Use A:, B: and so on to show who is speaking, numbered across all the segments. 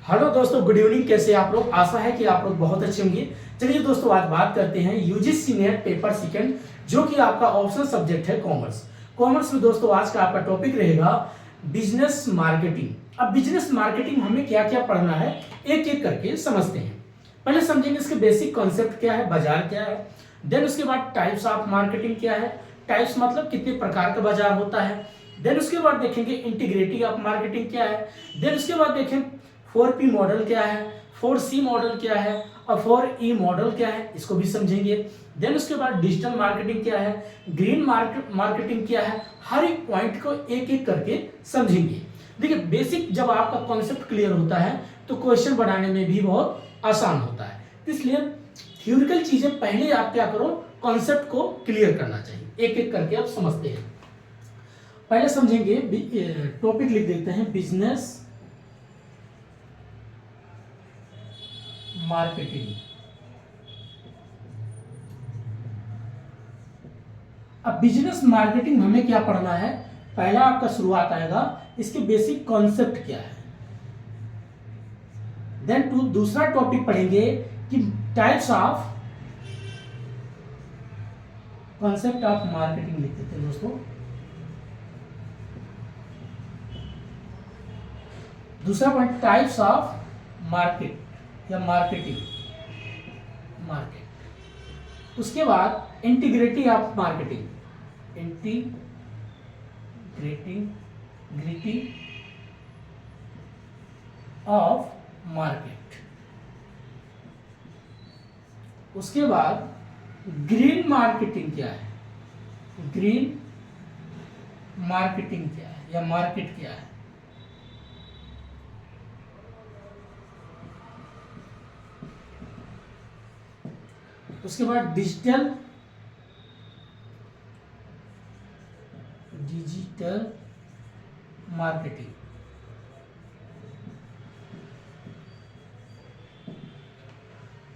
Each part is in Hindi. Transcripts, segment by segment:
A: हेलो दोस्तों, गुड इवनिंग। कैसे आप लोग? आशा है कि आप लोग बहुत अच्छे होंगे। चलिए दोस्तों, आज बात करते हैं यूजीसी नेट पेपर सेकंड, जो कि आपका ऑप्शनल सब्जेक्ट है कॉमर्स। कॉमर्स में दोस्तों आज का आपका टॉपिक रहेगा बिजनेस मार्केटिंग। अब बिजनेस मार्केटिंग हमें क्या क्या पढ़ना है, एक एक करके समझते हैं। पहले समझेंगे इसके बेसिक कॉन्सेप्ट क्या है, बाजार क्या है। देन उसके बाद टाइप्स ऑफ मार्केटिंग क्या है, टाइप्स मतलब कितने प्रकार का बाजार होता है। देन उसके बाद देखेंगे इंटीग्रेटिव ऑफ मार्केटिंग क्या है। देन उसके बाद देखें 4P मॉडल क्या है, 4C मॉडल क्या है और 4E मॉडल क्या है, इसको भी समझेंगे। देन उसके बाद डिजिटल मार्केटिंग क्या है, ग्रीन मार्केटिंग क्या है। हर एक पॉइंट को एक एक करके समझेंगे। देखिए, बेसिक जब आपका कॉन्सेप्ट क्लियर होता है तो क्वेश्चन बनाने में भी बहुत आसान होता है। इसलिए थ्योरिकल चीजें पहले आप क्या करो, कॉन्सेप्ट को क्लियर करना चाहिए। एक एक करके आप समझते हैं। पहले समझेंगे, टॉपिक लिख देते हैं बिजनेस मार्केटिंग। अब बिजनेस मार्केटिंग हमें क्या पढ़ना है, पहला आपका शुरुआत आएगा इसके बेसिक कॉन्सेप्ट क्या है। देन दूसरा टॉपिक पढ़ेंगे कि types of concept of marketing लिख देते हैं दोस्तों। दूसरा पॉइंट टाइप्स ऑफ मार्केट या मार्केटिंग मार्केट। उसके बाद integrative of marketing, integrating of market. उसके बाद ग्रीन मार्केटिंग क्या है, ग्रीन मार्केटिंग क्या है या मार्केट क्या है। उसके बाद डिजिटल मार्केटिंग।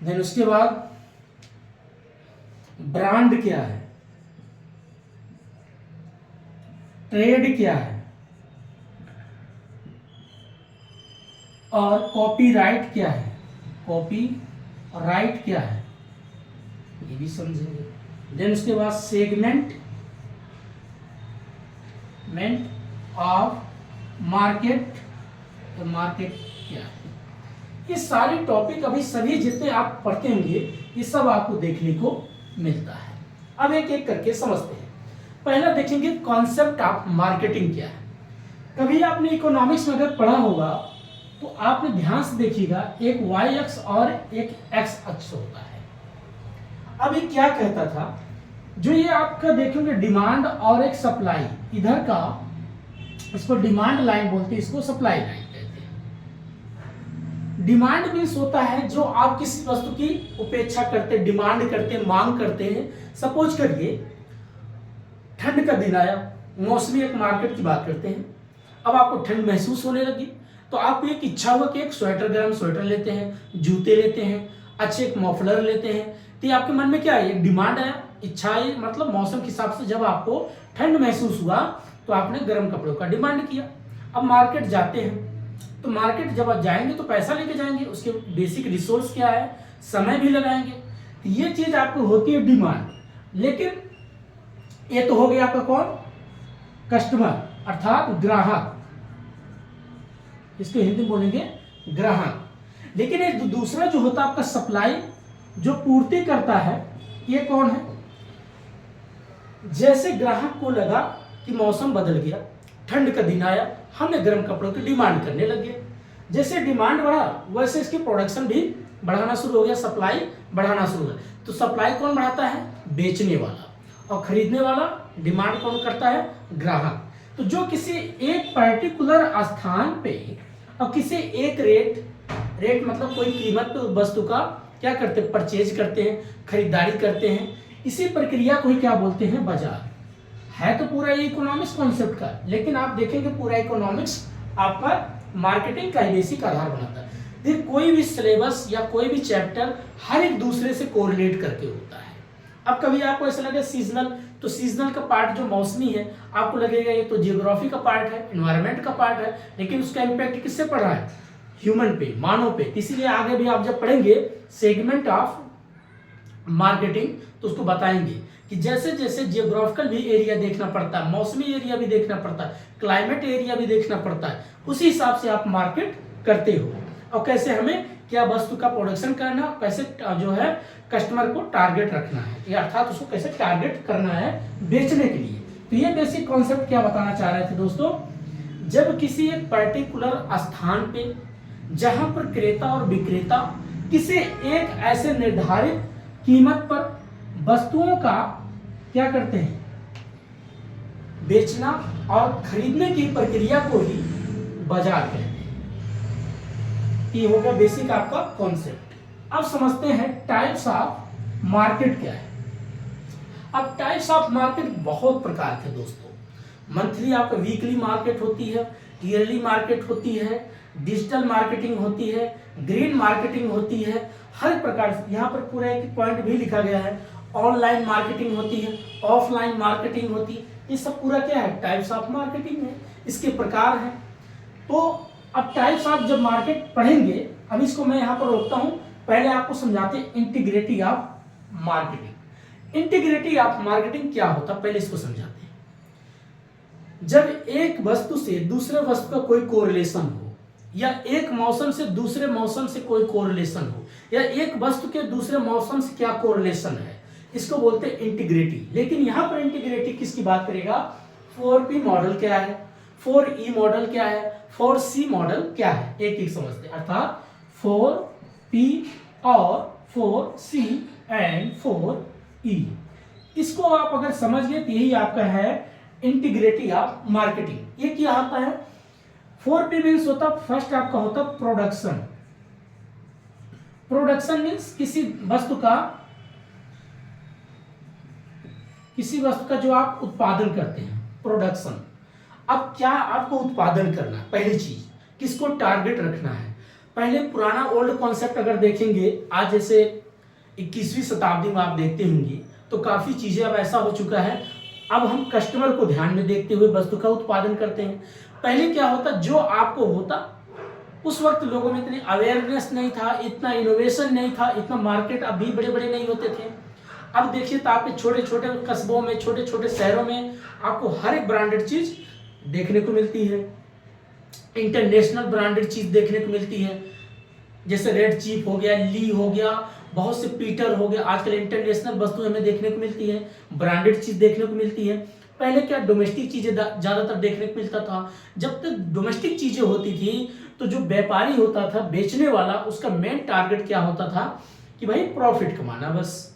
A: देन उसके बाद ब्रांड क्या है, ट्रेड क्या है और कॉपीराइट क्या है, कॉपी राइट क्या है, ये भी समझेंगे। देन उसके बाद सेगमेंट ऑफ मार्केट, तो मार्केट क्या है। ये सारे टॉपिक अभी सभी जितने आप पढ़ते होंगे ये सब आपको देखने को मिलता है। अब एक एक करके समझते हैं। पहला देखेंगे कॉन्सेप्ट ऑफ मार्केटिंग क्या है। कभी आपने इकोनॉमिक्स में अगर पढ़ा होगा तो आपने ध्यान से देखिएगा, एक वाई अक्ष और एक एक्स अक्ष होता है। अब ये क्या कहता था, जो ये आपका देखेंगे डिमांड और एक सप्लाई, इधर का इसको डिमांड लाइन बोलते हैं, इसको सप्लाई लाइन कहते हैं। डिमांड मीन्स होता है जो आप किसी वस्तु की उपेक्षा करते, डिमांड करते, मांग करते हैं। सपोज करिए ठंड का दिन आया, मौसमी एक मार्केट की बात करते हैं। अब आपको ठंड महसूस होने लगी तो आपको एक इच्छा हुआ कि एक स्वेटर, गर्म स्वेटर लेते हैं, जूते लेते हैं, अच्छे एक मफलर लेते हैं। तो ये आपके मन में क्या है, एक डिमांड है, इच्छा है, मतलब मौसम के हिसाब से जब आपको ठंड महसूस हुआ तो आपने गर्म कपड़ों का डिमांड किया। अब मार्केट जाते हैं तो मार्केट जब आप जाएंगे तो पैसा लेके जाएंगे, उसके बेसिक रिसोर्स क्या है, समय भी लगाएंगे। तो ये चीज आपको होती है डिमांड। लेकिन ये तो हो गया आपका कौन, कस्टमर अर्थात ग्राहक, इसको हिंदी में बोलेंगे ग्राहक। लेकिन एक दूसरा जो होता है आपका सप्लाई, जो पूर्ति करता है, ये कौन है। जैसे ग्राहक को लगा कि मौसम बदल गया, ठंड का दिन आया, हमने गर्म कपड़ों की डिमांड करने लगे। जैसे डिमांड बढ़ा वैसे इसकी प्रोडक्शन भी बढ़ाना शुरू हो गया, सप्लाई बढ़ाना शुरू हो गया। तो सप्लाई कौन बढ़ाता है, बेचने वाला, और खरीदने वाला, डिमांड कौन करता है, ग्राहक। तो जो किसी एक पर्टिकुलर स्थान पे और किसी एक रेट मतलब कोई कीमत पे वस्तु का क्या करते हैं, परचेज करते हैं, खरीदारी करते हैं। इसी प्रक्रिया को ही क्या बोलते हैं, बाजार। है तो पूरा ये इकोनॉमिक्स कॉन्सेप्ट का, लेकिन आप देखेंगे पूरा इकोनॉमिक्स आपका मार्केटिंग का ही बेसिक आधार बनाता है। देखिए, कोई भी सिलेबस या कोई भी चैप्टर हर एक दूसरे से कोरिलेट करके होता है। अब कभी आपको ऐसा लगे सीजनल, तो सीजनल का पार्ट जो मौसमी है आपको लगेगा ये तो जियोग्राफी का पार्ट है, एनवायरनमेंट का पार्ट है, लेकिन उसका इम्पैक्ट किससे पड़ रहा है, ह्यूमन पे, मानव पे। इसीलिए आगे भी आप जब पढ़ेंगे सेगमेंट ऑफ मार्केटिंग तो उसको बताएंगे कि जैसे जैसे जियोग्राफिकल भी एरिया देखना पड़ता है, मौसमी एरिया भी देखना पड़ता है, क्लाइमेट एरिया भी देखना पड़ता है, उसी हिसाब से आप मार्केट करते हो। और कैसे हमें क्या वस्तु का प्रोडक्शन करना, कैसे जो है कस्टमर को टारगेट रखना है, या अर्थात उसको कैसे टारगेट करना है बेचने के लिए। तो ये बेसिक कॉन्सेप्ट क्या बताना चाह रहे थे दोस्तों, जब किसी एक पर्टिकुलर स्थान पे जहां पर क्रेता और विक्रेता किसी एक ऐसे निर्धारित कीमत पर वस्तुओं का क्या करते हैं, बेचना और खरीदने की प्रक्रिया को ही बाजार कहते हैं। ये हो गया बेसिक आपका कॉन्सेप्ट। अब समझते हैं टाइप्स ऑफ मार्केट क्या है। अब टाइप्स ऑफ मार्केट बहुत प्रकार के दोस्तों, मंथली आपका वीकली मार्केट होती है, ईयरली मार्केट होती है, डिजिटल मार्केटिंग होती है, ग्रीन मार्केटिंग होती है, हर प्रकार से। यहाँ पर पूरा एक पॉइंट भी लिखा गया है, ऑनलाइन मार्केटिंग होती है, ऑफलाइन मार्केटिंग होती है। ये सब पूरा क्या है, टाइप्स ऑफ मार्केटिंग है, इसके प्रकार हैं। तो अब टाइप्स ऑफ जब मार्केट पढ़ेंगे, अब इसको मैं यहाँ पर रोकता हूँ, पहले आपको समझाते हैं integrity of marketing. Integrity of marketing क्या होता है पहले इसको समझाते हैं। जब एक वस्तु से दूसरे वस्तु का कोई कोरिलेशन हो, या एक मौसम से दूसरे मौसम से कोई कोरिलेशन हो, या एक वस्तु के दूसरे मौसम से क्या कोरिलेशन है, इसको बोलते हैं इंटीग्रिटी। लेकिन यहां पर इंटीग्रिटी किसकी बात करेगा, 4P मॉडल क्या है, 4E मॉडल क्या है, 4C मॉडल क्या है, एक एक समझते हैं। अर्थात 4P और 4C एंड 4E, इसको आप अगर समझ गए तो यही आपका है इंटीग्रिटी ऑफ मार्केटिंग। ये क्या आता है, 4P मीन्स होता, फर्स्ट आपका होता प्रोडक्शन। प्रोडक्शन मीन्स किसी वस्तु का जो आप उत्पादन करते हैं, प्रोडक्शन। अब क्या आपको उत्पादन करना है, पहली चीज किसको टारगेट रखना है। पहले पुराना ओल्ड कॉन्सेप्ट अगर देखेंगे, आज जैसे 21वीं शताब्दी में आप देखते होंगे तो काफी चीजें अब ऐसा हो चुका है, अब हम कस्टमर को ध्यान में देखते हुए वस्तु का उत्पादन करते हैं। पहले क्या होता, जो आपको होता, उस वक्त लोगों में इतनी अवेयरनेस नहीं था, इतना इनोवेशन नहीं था, इतना मार्केट अब भी बड़े बड़े नहीं होते थे। अब देखिए तो आपके छोटे छोटे कस्बों में, छोटे छोटे शहरों में आपको हर एक ब्रांडेड चीज देखने को मिलती है, इंटरनेशनल ब्रांडेड चीज देखने को मिलती है। जैसे रेड चीफ हो गया, ली हो गया, बहुत से पीटर हो गया, आजकल इंटरनेशनल वस्तु हमें देखने को मिलती है, ब्रांडेड चीज देखने को मिलती है। पहले क्या डोमेस्टिक चीजें ज्यादातर देखने को मिलता था। जब तक डोमेस्टिक चीजें होती थी तो जो व्यापारी होता था, बेचने वाला, उसका मेन टारगेट क्या होता था कि भाई प्रॉफिट कमाना बस।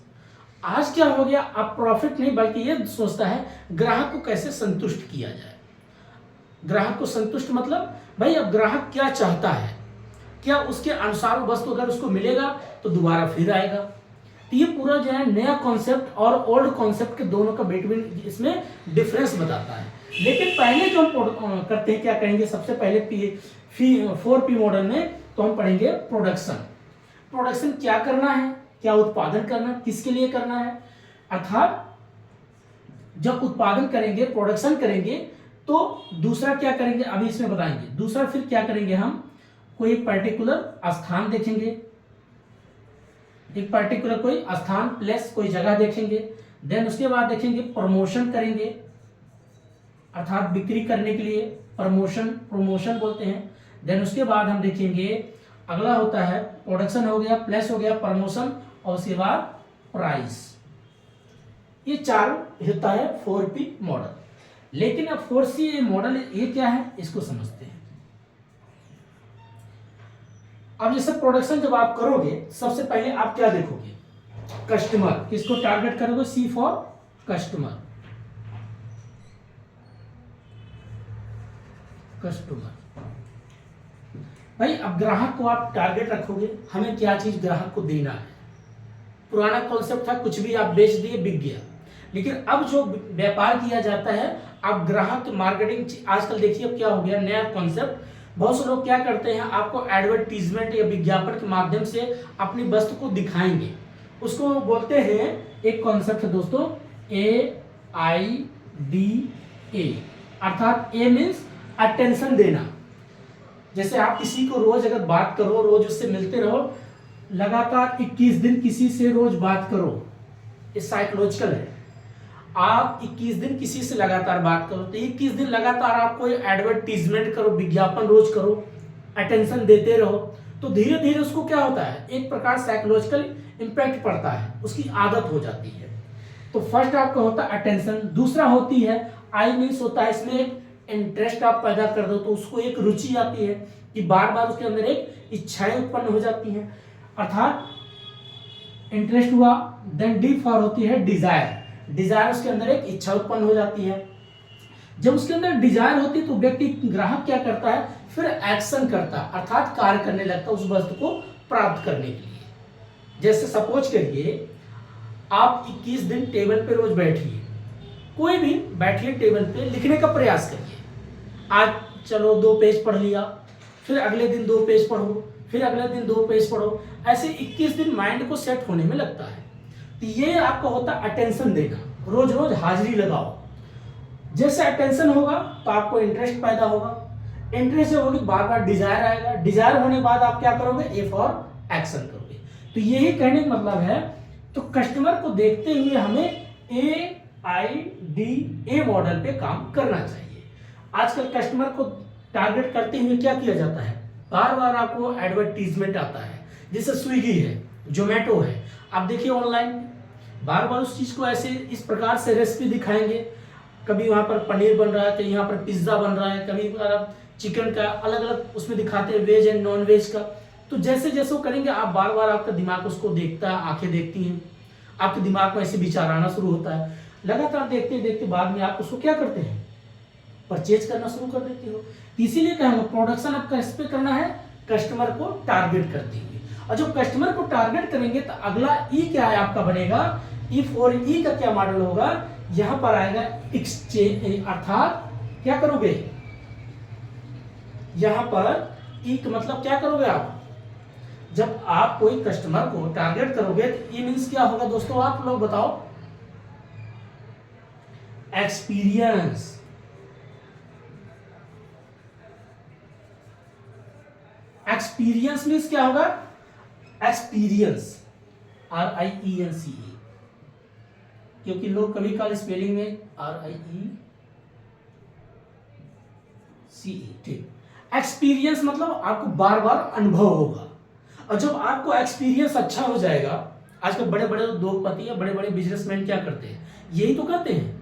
A: आज क्या हो गया, अब प्रॉफिट नहीं बल्कि ये सोचता है ग्राहक को कैसे संतुष्ट किया जाए। ग्राहक को संतुष्ट मतलब भाई अब ग्राहक क्या चाहता है, क्या उसके अनुसार वस्तु अगर उसको मिलेगा तो दोबारा फिर आएगा। तो ये पूरा जो है नया कॉन्सेप्ट और ओल्ड कॉन्सेप्ट के दोनों का बिटवीन इसमें डिफरेंस बताता है। लेकिन पहले जो हम करते हैं क्या कहेंगे, सबसे पहले 4P मॉडल में तो हम पढ़ेंगे प्रोडक्शन। प्रोडक्शन क्या करना है, क्या उत्पादन करना, किसके लिए करना है। अर्थात जब उत्पादन करेंगे, प्रोडक्शन करेंगे, तो दूसरा क्या करेंगे अभी इसमें बताएंगे। दूसरा फिर क्या करेंगे, हम कोई पर्टिकुलर स्थान देखेंगे, एक पर्टिकुलर कोई स्थान प्लेस कोई जगह देखेंगे। देन उसके बाद देखेंगे प्रमोशन करेंगे, अर्थात बिक्री करने के लिए प्रमोशन बोलते हैं। देन उसके बाद हम देखेंगे अगला होता है प्रोडक्शन हो गया, प्लेस हो गया, प्रमोशन, और उसके बाद प्राइस। ये चार होता है 4P मॉडल। लेकिन अब 4C मॉडल ये क्या है, इसको समझते हैं। अब जैसे प्रोडक्शन जब आप करोगे, सबसे पहले आप क्या देखोगे, कस्टमर, किसको टारगेट करोगे, C फॉर कस्टमर। भाई अब ग्राहक को आप टारगेट रखोगे, हमें क्या चीज ग्राहक को देना है। पुराना कॉन्सेप्ट था कुछ भी आप बेच दिए बिक गया, लेकिन अब जो व्यापार किया जाता है, अब ग्राहक मार्केटिंग, आजकल देखिए अब क्या हो गया नया कॉन्सेप्ट, बहुत से लोग क्या करते हैं, आपको एडवर्टीजमेंट या विज्ञापन के माध्यम से अपनी वस्तु को दिखाएंगे। उसको बोलते हैं, एक कॉन्सेप्ट है दोस्तों, AIDA, अर्थात A मीन्स अटेंशन देना, जैसे आप किसी को रोज अगर बात करो, रोज उससे मिलते रहो, लगातार 21 दिन किसी से रोज बात करो, ये साइकोलॉजिकल है। आप 21 दिन किसी से लगातार बात करो, तो 21 दिन लगातार आप कोई एडवर्टीजमेंट करो, विज्ञापन रोज करो, अटेंशन देते रहो, तो धीरे धीरे उसको क्या होता है, एक प्रकार साइकोलॉजिकल इंपैक्ट पड़ता है, उसकी आदत हो जाती है। तो फर्स्ट आपका होता है अटेंशन, दूसरा होती है आई मीन्स होता है इसमें एक इंटरेस्ट आप पैदा कर दो, तो उसको एक रुचि आती है कि बार बार उसके अंदर एक इच्छाएं उत्पन्न हो जाती हैं, अर्थात इंटरेस्ट हुआ। देन डी फॉर होती है डिजायर, डिजायर उसके अंदर एक इच्छा उत्पन्न हो जाती है। जब उसके अंदर डिजायर होती है तो व्यक्ति ग्राहक क्या करता है, फिर एक्शन करता है, अर्थात कार्य करने लगता है उस वस्तु को प्राप्त करने के लिए। जैसे सपोज करिए आप 21 दिन टेबल पे रोज बैठिए, कोई भी बैठिए टेबल पे, लिखने का प्रयास करिए। आज चलो 2 पेज पढ़ लिया, फिर अगले दिन 2 पेज पढ़ो, फिर अगले दिन 2 पेज पढ़ो, ऐसे 21 दिन माइंड को सेट होने में लगता है। तो ये आपका होता है अटेंशन देना, रोज रोज हाजिरी लगाओ। जैसे अटेंशन होगा तो आपको इंटरेस्ट पैदा होगा, इंटरेस्ट होगी बार बार डिजायर आएगा, डिजायर होने के बाद आप क्या करोगे, ए फॉर एक्शन करोगे। तो यही कहने का मतलब है, तो कस्टमर को देखते हुए हमें AIDA मॉडल पे काम करना चाहिए। आजकल कस्टमर को टारगेट करते हुए क्या किया जाता है, बार बार आपको एडवर्टीजमेंट आता है, जैसे स्विगी है, जोमेटो है, आप देखिए ऑनलाइन बार बार उस चीज को ऐसे इस प्रकार से रेसिपी दिखाएंगे, कभी वहां पर पनीर बन रहा है, कहीं यहाँ पर पिज्जा बन रहा है, कभी चिकन का अलग अलग उसमें दिखाते हैं, वेज एंड नॉन वेज का। तो जैसे जैसे वो करेंगे आप बार बार आपका दिमाग उसको देखता है, आंखें देखती हैं, आपके दिमाग में ऐसे विचार आना शुरू होता है, लगातार देखते देखते बाद में आप उसको क्या करते हैं, परचेज करना शुरू कर देते हो। इसीलिए कहेंगे प्रोडक्शन आप किस पे करना है, कस्टमर को टारगेट करते हुए। और जब कस्टमर को टारगेट करेंगे तो अगला ई क्या है आपका बनेगा, इफ और ई का क्या मॉडल होगा, यहां पर आएगा एक्सचेंज, अर्थात क्या करोगे, यहां पर ई का मतलब क्या करोगे आप, जब आप कोई कस्टमर को टारगेट करोगे तो ई मींस क्या होगा दोस्तों, आप लोग बताओ, एक्सपीरियंस। एक्सपीरियंस मींस क्या होगा, एक्सपीरियंस, RIENCE, क्योंकि लोग कभी काल स्पेलिंग में RIECE, ठीक। एक्सपीरियंस मतलब आपको बार बार अनुभव होगा, और जब आपको एक्सपीरियंस अच्छा हो जाएगा, आजकल बड़े बड़े उद्योगपति या बड़े बड़े बिजनेसमैन क्या करते हैं, यही तो करते हैं,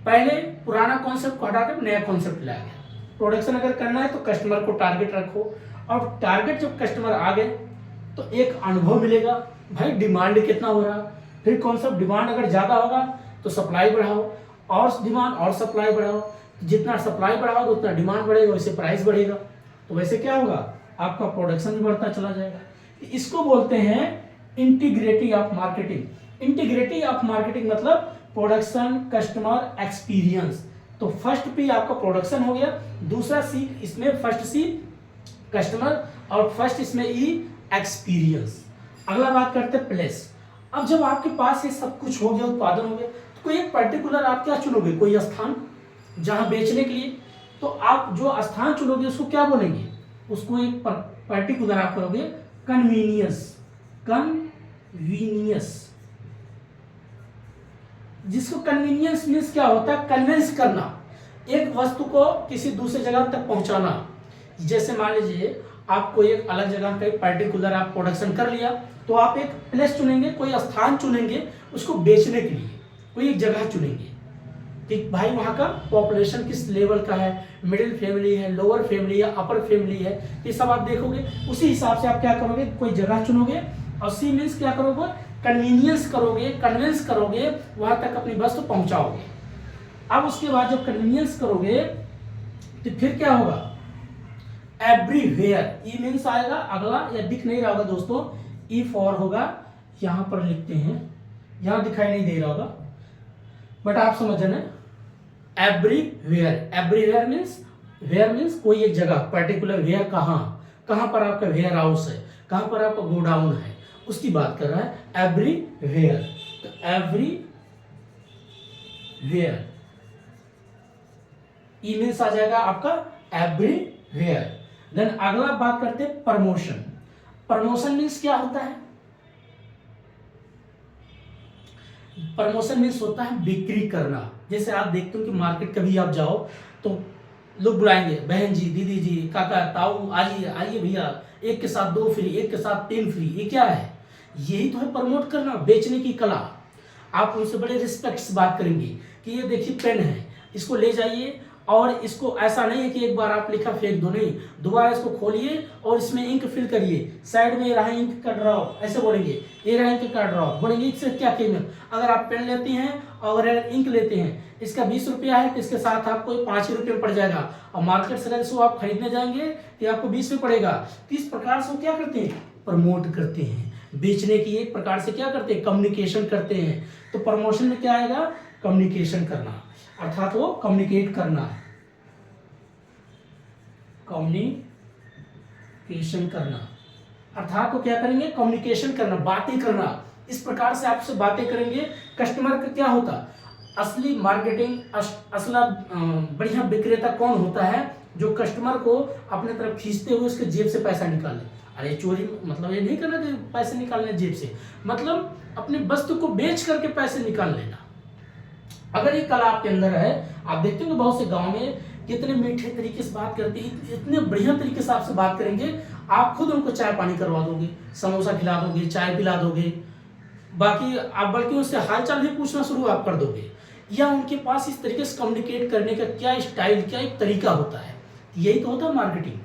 A: पहले पुराना कॉन्सेप्ट को हटाकर नया कॉन्सेप्ट लाया गया। प्रोडक्शन अगर करना है तो कस्टमर को टारगेट रखो, और टारगेट जब कस्टमर आ गए तो एक अनुभव मिलेगा, भाई डिमांड कितना हो रहा, फिर कॉन्सेप्ट डिमांड अगर ज्यादा होगा तो सप्लाई बढ़ाओ, और डिमांड और सप्लाई बढ़ाओ, जितना सप्लाई बढ़ाओगे उतना डिमांड बढ़ेगा, वैसे प्राइस बढ़ेगा, तो वैसे क्या होगा, आपका प्रोडक्शन भी बढ़ता चला जाएगा। इसको बोलते हैं integrative of marketing. Integrative of marketing मतलब प्रोडक्शन, कस्टमर, एक्सपीरियंस। तो फर्स्ट पी आपका प्रोडक्शन हो गया, दूसरा सी इसमें फर्स्ट सी कस्टमर, और फर्स्ट इसमें ई एक्सपीरियंस। अगला बात करते हैं प्लेस। अब जब आपके पास ये सब कुछ हो गया, उत्पादन हो गया, तो कोई एक पर्टिकुलर आप क्या चुनोगे, कोई स्थान जहां बेचने के लिए, तो आप जो स्थान चुनोगे उसको क्या बोलेंगे, उसको एक पर्टिकुलर आप करोगे कन्वीनियंस। कन्वीनियंस, जिसको कन्वीनियंस मीन्स क्या होता है, कन्विंस करना, एक वस्तु को किसी दूसरे जगह तक पहुंचाना। जैसे मान लीजिए आपको एक अलग जगह का पर्टिकुलर आप प्रोडक्शन कर लिया, तो आप एक प्लेस चुनेंगे, कोई स्थान चुनेंगे उसको बेचने के लिए, कोई एक जगह चुनेंगे कि भाई वहाँ का पॉपुलेशन किस लेवल का है, मिडिल फैमिली है, लोअर फैमिली है, अपर फैमिली है, ये सब आप देखोगे, उसी हिसाब से आप क्या करोगे, कोई जगह चुनोगे, और सी मीन्स क्या करोगे, कन्वीनियंस करोगे, कन्विंस करोगे, वहां तक अपनी वस्तु पहुंचाओगे। अब उसके बाद जब कन्वीनियंस करोगे तो फिर क्या होगा, एवरीवेयर, ई मीन्स आएगा अगला, या दिख नहीं रहा होगा दोस्तों, ई फॉर होगा, यहां पर लिखते हैं, यहां दिखाई नहीं दे रहा होगा बट आप समझ रहे हैं, everywhere. Everywhere means, where means कोई एक जगह पर्टिकुलर, वेयर कहाँ, कहाँ पर आपका वेयर हाउस है, कहाँ पर आपका गोडाउन है, उसकी बात कर रहा है एवरीवेयर। तो एवरीवेयर ई मीन्स आ जाएगा आपका एवरीवेयर। देन अगला बात करते हैं प्रमोशन। प्रमोशन मीन्स क्या होता है? प्रमोशन मीन्स होता है बिक्री करना। जैसे आप देखते हो कि मार्केट कभी आप जाओ तो लोग बुलाएंगे, बहन जी, दीदी जी, काका, ताऊ, आइए आइए भैया, एक के साथ 2 फ्री, एक के साथ 3 फ्री। ये क्या है? यही तो है प्रमोट करना, बेचने की कला। आप उनसे बड़े रिस्पेक्ट से बात करेंगे कि ये देखिए पेन है, इसको ले जाइए, और इसको ऐसा नहीं है कि एक बार आप लिखा फेंक दो, नहीं, दोबारा इसको खोलिए और इसमें इंक फिल करिए, साइड में ये रहा इंक का ड्रॉप, ऐसे बोलेंगे, ये रहा इंक का ड्रॉप, बोलेंगे इससे क्या कीमत? अगर आप पेन लेती हैं और इंक लेते हैं, इसका 20 रुपया है तो इसके साथ आपको 5 रुपये में पड़ जाएगा, और मार्केट से अगर आप खरीदने जाएंगे तो आपको 20 में पड़ेगा। तो इस प्रकार से वो क्या करते हैं? प्रमोट करते हैं, बेचने की एक प्रकार से क्या करते हैं? कम्युनिकेशन करते हैं। तो प्रमोशन में क्या आएगा? कम्युनिकेशन करना, अर्थात वो कम्युनिकेट करना, कम्युनिकेशन करना, अर्थात वो क्या करेंगे? कम्युनिकेशन करना, बातें करना। इस प्रकार से आपसे बातें करेंगे। कस्टमर का क्या होता? असली मार्केटिंग, असला बढ़िया विक्रेता कौन होता है? जो कस्टमर को अपने तरफ खींचते हुए उसके जेब से पैसा निकाले। अरे चोरी मतलब ये नहीं करना कि पैसे निकालने जेब से, मतलब अपनी वस्तु को बेच करके पैसे निकाल लेना। अगर ये कला आपके अंदर है, आप देखते हो बहुत से गांव में कितने मीठे तरीके से बात करते हैं, इतने बढ़िया तरीके से आपसे बात करेंगे, आप खुद उनको चाय पानी करवा दोगे, समोसा खिला दोगे, चाय पिला दोगे, बाकी आप बल्कि उससे हालचाल भी पूछना शुरू आप कर दोगे। या उनके पास इस तरीके से कम्युनिकेट करने का क्या स्टाइल, क्या एक तरीका होता है। यही तो होता है मार्केटिंग।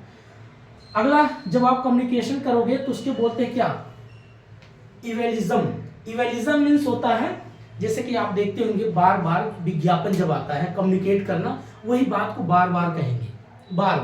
A: अगला, जब आप कम्युनिकेशन करोगे तो उसके बोलते हैं क्या? इवेलिज्म। इवेलिज्म मीन्स होता है, जैसे कि आप देखते होंगे बार बार विज्ञापन जब आता है, कम्युनिकेट करना, वही बात को बार बार कहेंगे, बार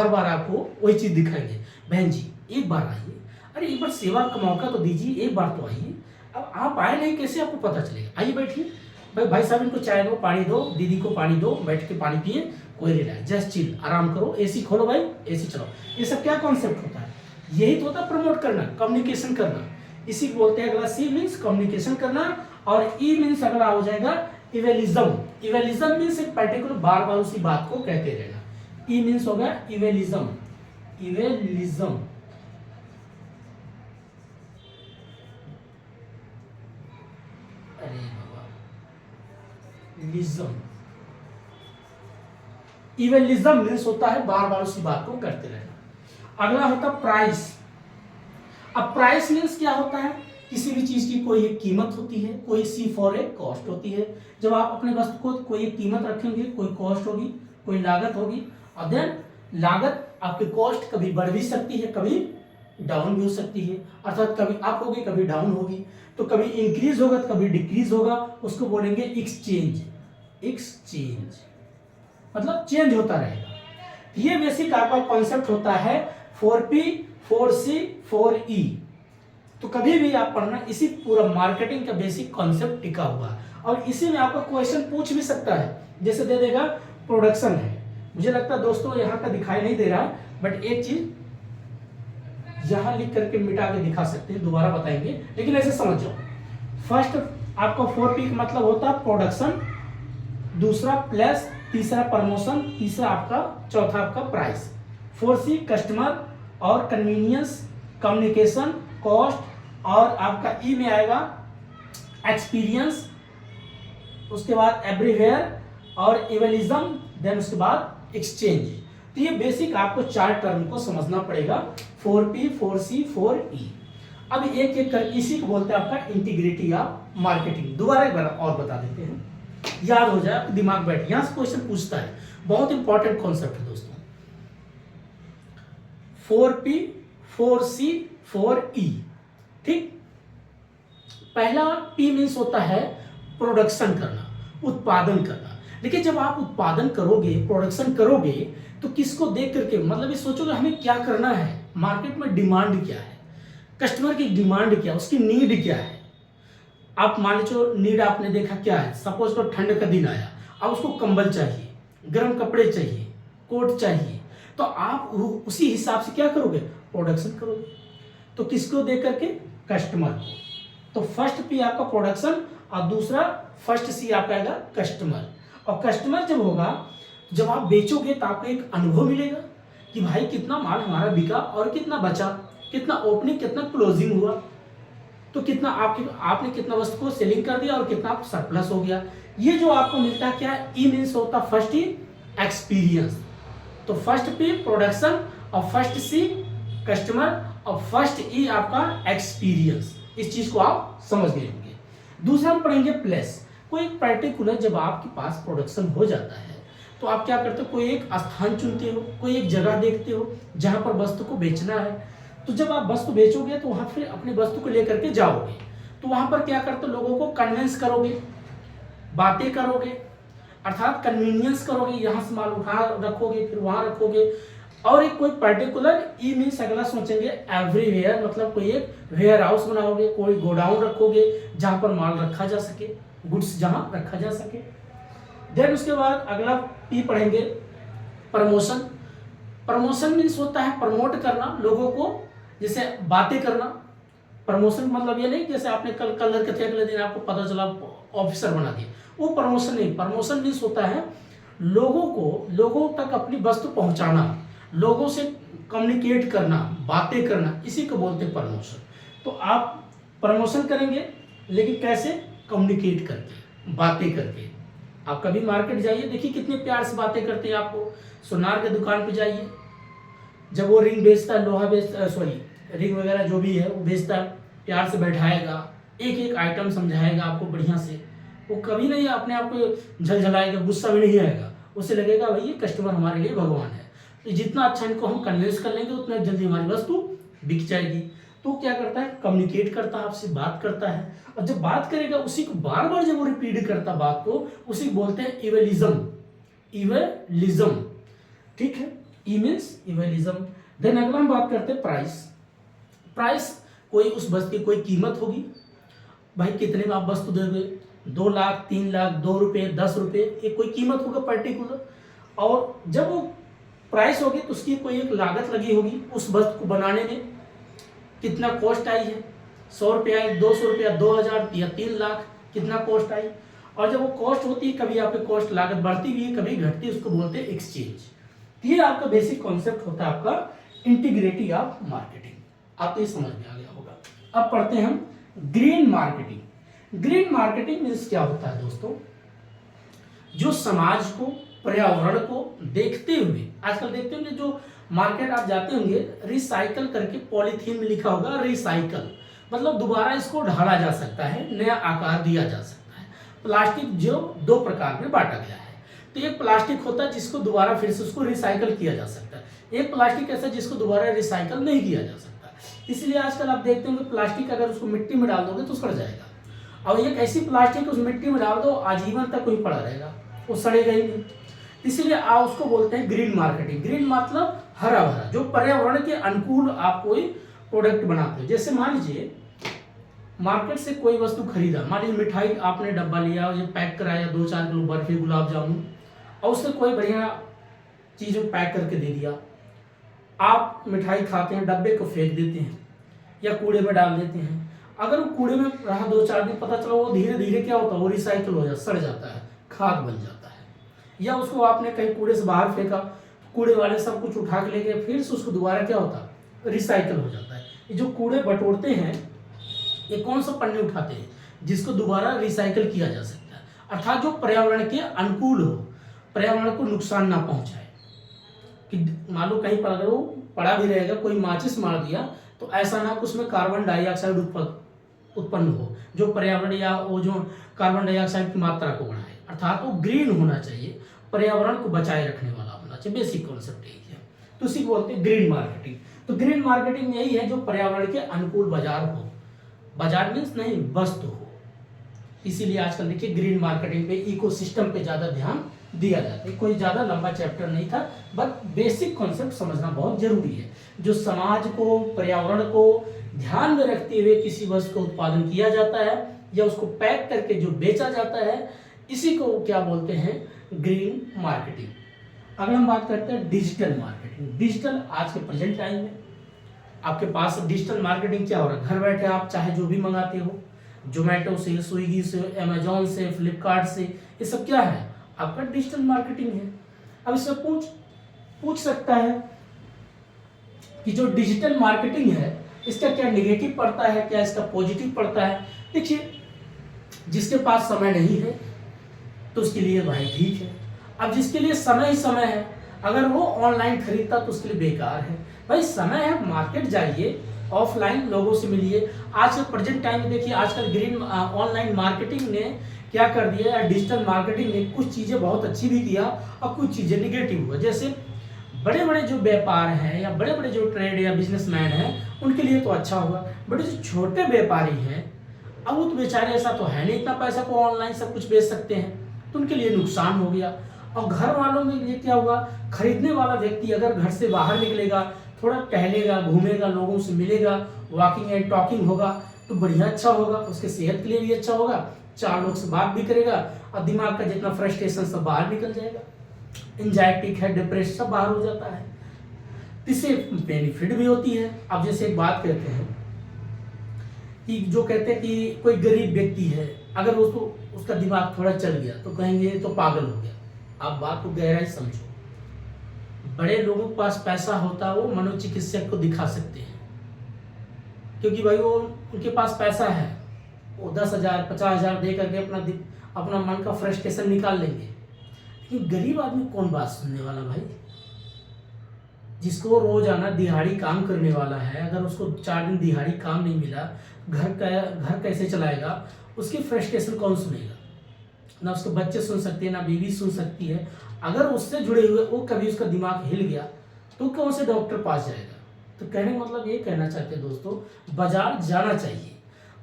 A: बार आपको वही चीज दिखाएंगे। बहन जी एक बार आइए, अरे एक बार सेवा का मौका तो दीजिए, एक बार तो आइए। अब आप आए नहीं, कैसे आपको पता चलेगा? आइए बैठिए, भाई साहब इनको चाय दो, पानी दो, दीदी को पानी दो, बैठ के पानी पिए, कोई रिलैक्स, जस्ट चिल, आराम करो, एसी खोलो भाई, एसी चलाओ। ये सब क्या कॉन्सेप्ट होता है? यही तो होता है प्रमोट करना, कम्युनिकेशन करना। इसी को बोलते हैं। अगला सी मीन्स कम्युनिकेशन करना, और ई मीन्स अगला हो जाएगा इवेलिज्म। इवेलिज्म मीन्स एक पर्टिकुलर बार बार उसी बात को कहते रहना। ई मीन्स हो गया इवेलिज्म। इवेलिज्म अरे बाबा, लिज्म। इवेलिज्म मीन्स होता है बार बार उसी बात को करते रहना। अगला होता है प्राइस। अब प्राइस मीन्स क्या होता है? किसी भी चीज की कोई एक कीमत होती है, कोई सी फॉर ए कॉस्ट होती है। जब आप अपने वस्तु को कोई एक कीमत रखेंगे, कोई कॉस्ट होगी, कोई लागत होगी, और देन लागत आपकी कॉस्ट कभी बढ़ भी सकती है, कभी डाउन भी हो सकती है, अर्थात कभी अप होगी, कभी डाउन होगी, तो कभी इंक्रीज होगा तो कभी डिक्रीज होगा। उसको बोलेंगे एक्सचेंज। एक्सचेंज मतलब चेंज होता रहेगा। ये बेसिक आपका कॉन्सेप्ट होता है 4P 4C 4E। तो कभी भी आप पढ़ना, इसी पूरा मार्केटिंग का बेसिक कॉन्सेप्ट टिका हुआ, और इसी में आपका क्वेश्चन पूछ भी सकता है। जैसे दे देगा प्रोडक्शन है, मुझे लगता है दोस्तों यहाँ का दिखाई नहीं दे रहा है, बट एक चीज यहाँ लिख करके मिटा के दिखा सकते हैं, दोबारा बताएंगे, लेकिन ऐसे समझ जाओ। फर्स्ट आपका 4P का मतलब होता है प्रोडक्शन, दूसरा प्लस, तीसरा प्रमोशन, तीसरा आपका, चौथा आपका प्राइस। 4C कस्टमर और कन्वीनियंस, कम्युनिकेशन, कॉस्ट, और आपका ई में आएगा एक्सपीरियंस, उसके बाद एवरीवेयर और इवेलिज्म, देन उसके बाद एक्सचेंज। तो ये बेसिक आपको 4 टर्म को समझना पड़ेगा, 4P 4C 4E। अब एक एक कर, इसी को बोलते हैं आपका इंटीग्रिटी ऑफ मार्केटिंग। दोबारा एक बार और बता देते हैं, याद हो जाए, दिमाग बैठ। यहां से क्वेश्चन पूछता है, बहुत इंपॉर्टेंट कॉन्सेप्ट है दोस्तों। 4P 4C 4E, ठीक। पहला P मीन्स होता है प्रोडक्शन करना, उत्पादन करना। देखिए जब आप उत्पादन करोगे, प्रोडक्शन करोगे, तो किसको देख करके, मतलब ये सोचोगे हमें क्या करना है, मार्केट में डिमांड क्या है, कस्टमर की डिमांड क्या है, उसकी नीड क्या है। आप मान लीजिए नीड आपने देखा क्या है, सपोज को ठंड का दिन आया, अब उसको कंबल चाहिए, गर्म कपड़े चाहिए, कोट चाहिए, तो आप उसी हिसाब से क्या करोगे, प्रोडक्शन करोगे। तो किसको देख करके, कस्टमर को। तो फर्स्ट P आपका प्रोडक्शन, और दूसरा फर्स्ट C आपका आएगा कस्टमर। और कस्टमर जब होगा, जब आप बेचोगे तो आपको एक अनुभव मिलेगा कि भाई कितना माल हमारा बिका और कितना बचा, कितना ओपनिंग कितना क्लोजिंग हुआ, तो कितना आपने कितना वस्तु को सेलिंग कर दिया और कितना सरप्लस हो गया। ये जो आपको मिलता है क्या है, ई मीन्स होता फर्स्ट ही एक्सपीरियंस। तो फर्स्ट पी प्रोडक्शन और फर्स्ट सी कस्टमर और फर्स्ट ई आपका एक्सपीरियंस। इस चीज को आप समझ गए होंगे। दूसरा हम पढ़ेंगे प्लेस। कोई एक पर्टिकुलर जब आपके पास प्रोडक्शन हो जाता है तो आप क्या करते हो, कोई एक स्थान चुनते हो, कोई एक जगह देखते हो जहां पर वस्तु को बेचना है। तो जब आप वस्तु बेचोगे तो वहां फिर अपनी वस्तु को लेकर के जाओगे, तो वहां पर क्या करते हो, लोगों को कन्विंस करोगे, बातें करोगे, अर्थात कन्वीनियंस करोगे, यहाँ से माल उठा रखोगे फिर वहां रखोगे। और एक कोई पर्टिकुलर ई मीन्स अगला सोचेंगे एवरीवेयर, मतलब कोई एक वेयर हाउस बनाओगे, कोई गोडाउन रखोगे जहां पर माल रखा जा सके, गुड्स जहां रखा जा सके। देन उसके बाद अगला पी पढ़ेंगे प्रमोशन। प्रमोशन मीन्स होता है प्रमोट करना लोगों को, जैसे बातें करना। प्रमोशन मतलब ये नहीं जैसे आपने कल कलर के थे अगले दिन आपको पता चला ऑफिसर बना दिया, वो प्रमोशन नहीं। प्रमोशन मीन्स होता है लोगों तक अपनी वस्तु पहुंचाना, लोगों से कम्युनिकेट करना, बातें करना, इसी को बोलते हैं प्रमोशन। तो आप प्रमोशन करेंगे लेकिन कैसे, कम्युनिकेट करके, बातें करके। आप कभी मार्केट जाइए, देखिए कितने प्यार से बातें करते हैं आपको। सोनार के दुकान पे जाइए, जब वो रिंग बेचता है, लोहा बेचता, सॉरी रिंग वगैरह जो भी है वो बेचता है, प्यार से बैठाएगा, एक एक आइटम समझाएगा आपको बढ़िया से। वो कभी नहीं अपने आप को झलझलाएगा, गुस्सा भी नहीं आएगा, उसे लगेगा भाई ये कस्टमर हमारे लिए भगवान है। तो जितना अच्छा इनको हम कन्विंस कर लेंगे उतना जल्दी हमारी वस्तु बिक जाएगी। तो क्या करता है, कम्युनिकेट करता है, आपसे बात करता है। और जब बात करेगा उसी को बार बार जब वो रिपीट करता बात को, उसी को बोलते हैं इवेलिज्म। इवेलिज्म, ठीक है, ई मीन्स इवेलिज्म। देन अगला हम बात करते हैं प्राइस। प्राइस कोई उस वस्तु की कोई कीमत होगी, भाई कितने में आप वस्तु दोगे, 2 लाख 3 लाख 2 रुपये 10 रुपये, एक कोई कीमत होगा पर्टिकुलर। और जब वो प्राइस होगी तो उसकी कोई एक लागत लगी होगी, उस वस्तु को बनाने में कितना कॉस्ट आई है, 100 रुपया आई, 200 रुपया, 2000 या 3 लाख, कितना कॉस्ट आई। और जब वो कॉस्ट होती है, कभी आपकी कॉस्ट लागत बढ़ती भी है कभी घटती है, उसको बोलते हैं एक्सचेंज। ये आपका बेसिक कॉन्सेप्ट होता है आपका इंटीग्रिटी ऑफ मार्केटिंग। आपको ये समझ में आ गया होगा। अब पढ़ते हैं हम green marketing. Green marketing means क्या होता है दोस्तों, जो समाज को, पर्यावरण को देखते हुए, आजकल देखते होंगे जो मार्केट आप जाते होंगे, रिसाइकल करके पॉलीथीन में लिखा होगा रिसाइकल, मतलब दोबारा इसको ढाला जा सकता है, नया आकार दिया जा सकता है। प्लास्टिक जो 2 प्रकार में बांटा गया है, तो एक प्लास्टिक होता है जिसको दोबारा फिर से उसको रिसाइकल किया जा सकता है, एक प्लास्टिक ऐसा जिसको दोबारा रिसाइकल नहीं किया जा सकता। इसलिए आजकल आप देखते होंगे प्लास्टिक अगर उसको मिट्टी में डाल दोगे तो सड़ जाएगा, और एक ऐसी प्लास्टिक उस मिट्टी में डाल दो आजीवन तक वही पड़ा रहेगा, वो सड़ेगा ही नहीं। इसलिए आप उसको बोलते हैं ग्रीन मार्केटिंग। ग्रीन मतलब हरा भरा, जो पर्यावरण के अनुकूल आप कोई प्रोडक्ट बनाते हो। जैसे मान लीजिए मार्केट से कोई वस्तु खरीदा, मान लीजिए मिठाई आपने डब्बा लिया, ये पैक कराया 2-4 किलो बर्फी गुलाब जामुन, और उससे कोई बढ़िया चीज पैक करके दे दिया। आप मिठाई खाते हैं, डब्बे को फेंक देते हैं या कूड़े में डाल देते हैं। अगर वो कूड़े में रहा 2-4 दिन, पता चला वो धीरे धीरे क्या होता है, वो रिसाइकिल हो जाता, सड़ जाता है, खाद बन जाता है। या उसको आपने कहीं कूड़े से बाहर फेंका, कूड़े वाले सब कुछ उठा के ले गए, फिर से उसको दोबारा क्या होता है, रिसाइकिल हो जाता है। ये जो कूड़े बटोरते हैं, ये कौन सा पन्ने उठाते हैं, जिसको दोबारा रिसाइकिल किया जा सकता है, अर्थात जो पर्यावरण के अनुकूल हो, पर्यावरण को नुकसान ना पहुंचाए। कि मान लो कहीं पर अगर वो पड़ा भी रहेगा, कोई माचिस मार दिया, तो ऐसा ना कि उसमें कार्बन डाइऑक्साइड उत्पन्न हो, जो पर्यावरण या वो जो कार्बन डाइऑक्साइड की मात्रा को बढ़ाए। अर्थात वो ग्रीन होना चाहिए, पर्यावरण को बचाए रखने वाला होना चाहिए। बेसिक कॉन्सेप्ट यही है, तो इसी को बोलते हैं ग्रीन मार्केटिंग। तो ग्रीन मार्केटिंग यही है जो पर्यावरण के अनुकूल बाजार हो, बाजार मीन्स नहीं वस्तु हो। इसीलिए आजकल देखिए ग्रीन मार्केटिंग पे, इकोसिस्टम पे ज्यादा ध्यान दिया जाता है। कोई ज्यादा लंबा चैप्टर नहीं था, बट बेसिक कॉन्सेप्ट समझना बहुत जरूरी है। जो समाज को, पर्यावरण को ध्यान में रखते हुए किसी वस्तु का उत्पादन किया जाता है या उसको पैक करके जो बेचा जाता है, इसी को क्या बोलते हैं, ग्रीन मार्केटिंग। अगर हम बात करते हैं डिजिटल मार्केटिंग। डिजिटल आज के प्रेजेंट टाइम में आपके पास डिजिटल मार्केटिंग क्या हो रहा है, घर बैठे आप चाहे जो भी मंगाते हो, जोमेटो से, स्विगी से, अमेजोन से, फ्लिपकार्ट से, ये सब क्या है, आपका डिजिटल मार्केटिंग है। अब इससे पूछ सकता है कि जो डिजिटल मार्केटिंग है इसका क्या नेगेटिव पड़ता है, क्या इसका पॉजिटिव पड़ता है। देखिए, जिसके पास समय नहीं है तो उसके लिए भाई ठीक है। अब जिसके लिए समय ही समय है, अगर वो ऑनलाइन खरीदता तो उसके लिए बेकार है। भाई समय है, मार्केट जाइए, ऑफलाइन लोगों से मिलिए। आज के प्रेजेंट टाइम में देखिए, आजकल ग्रीन ऑनलाइन मार्केटिंग ने क्या कर दिया, या डिजिटल मार्केटिंग ने कुछ चीज़ें बहुत अच्छी भी किया और कुछ चीज़ें निगेटिव हुआ। जैसे बड़े बड़े जो व्यापार हैं या बड़े बड़े जो ट्रेड या बिजनेसमैन हैं उनके लिए तो अच्छा हुआ, बड़े जो छोटे व्यापारी हैं अब वो तो बेचारे ऐसा तो है नहीं इतना पैसा को ऑनलाइन सब कुछ बेच सकते हैं, तो उनके लिए नुकसान हो गया। और घर वालों में ये क्या हुआ, खरीदने वाला व्यक्ति अगर घर से बाहर निकलेगा, थोड़ा टहलेगा, घूमेगा, लोगों से मिलेगा, वॉकिंग एंड टॉकिंग होगा तो बढ़िया अच्छा होगा, उसके सेहत के लिए भी अच्छा होगा, 4 लोग से बात भी करेगा और दिमाग का जितना फ्रस्ट्रेशन सब बाहर निकल जाएगा, एंजाइटी है, डिप्रेशन सब बाहर हो जाता है। इससे बेनिफिट भी होती है। अब जैसे एक बात कहते हैं कि जो कहते हैं कि कोई गरीब व्यक्ति है, अगर उसको उसका दिमाग थोड़ा चल गया तो कहेंगे तो पागल हो गया। आप बात को गहराई समझो, बड़े लोगों के पास पैसा होता है वो मनोचिकित्सक को दिखा सकते हैं, क्योंकि भाई वो उनके पास पैसा है, वो 10,000 50,000 दे करके अपना मन का फ्रस्ट्रेशन निकाल लेंगे। लेकिन गरीब आदमी कौन बात सुनने वाला भाई, जिसको रोजाना दिहाड़ी काम करने वाला है, अगर उसको 4 दिन दिहाड़ी काम नहीं मिला, घर कैसे चलाएगा, उसकी फ्रस्ट्रेशन कौन सुनेगा। ना उसके बच्चे सुन सकते हैं, ना बीवी सुन सकती है। अगर उससे जुड़े हुए वो कभी उसका दिमाग हिल गया तो कौन से डॉक्टर पास जाएगा। तो कहने का मतलब ये कहना चाहते हैं दोस्तों, बाजार जाना चाहिए।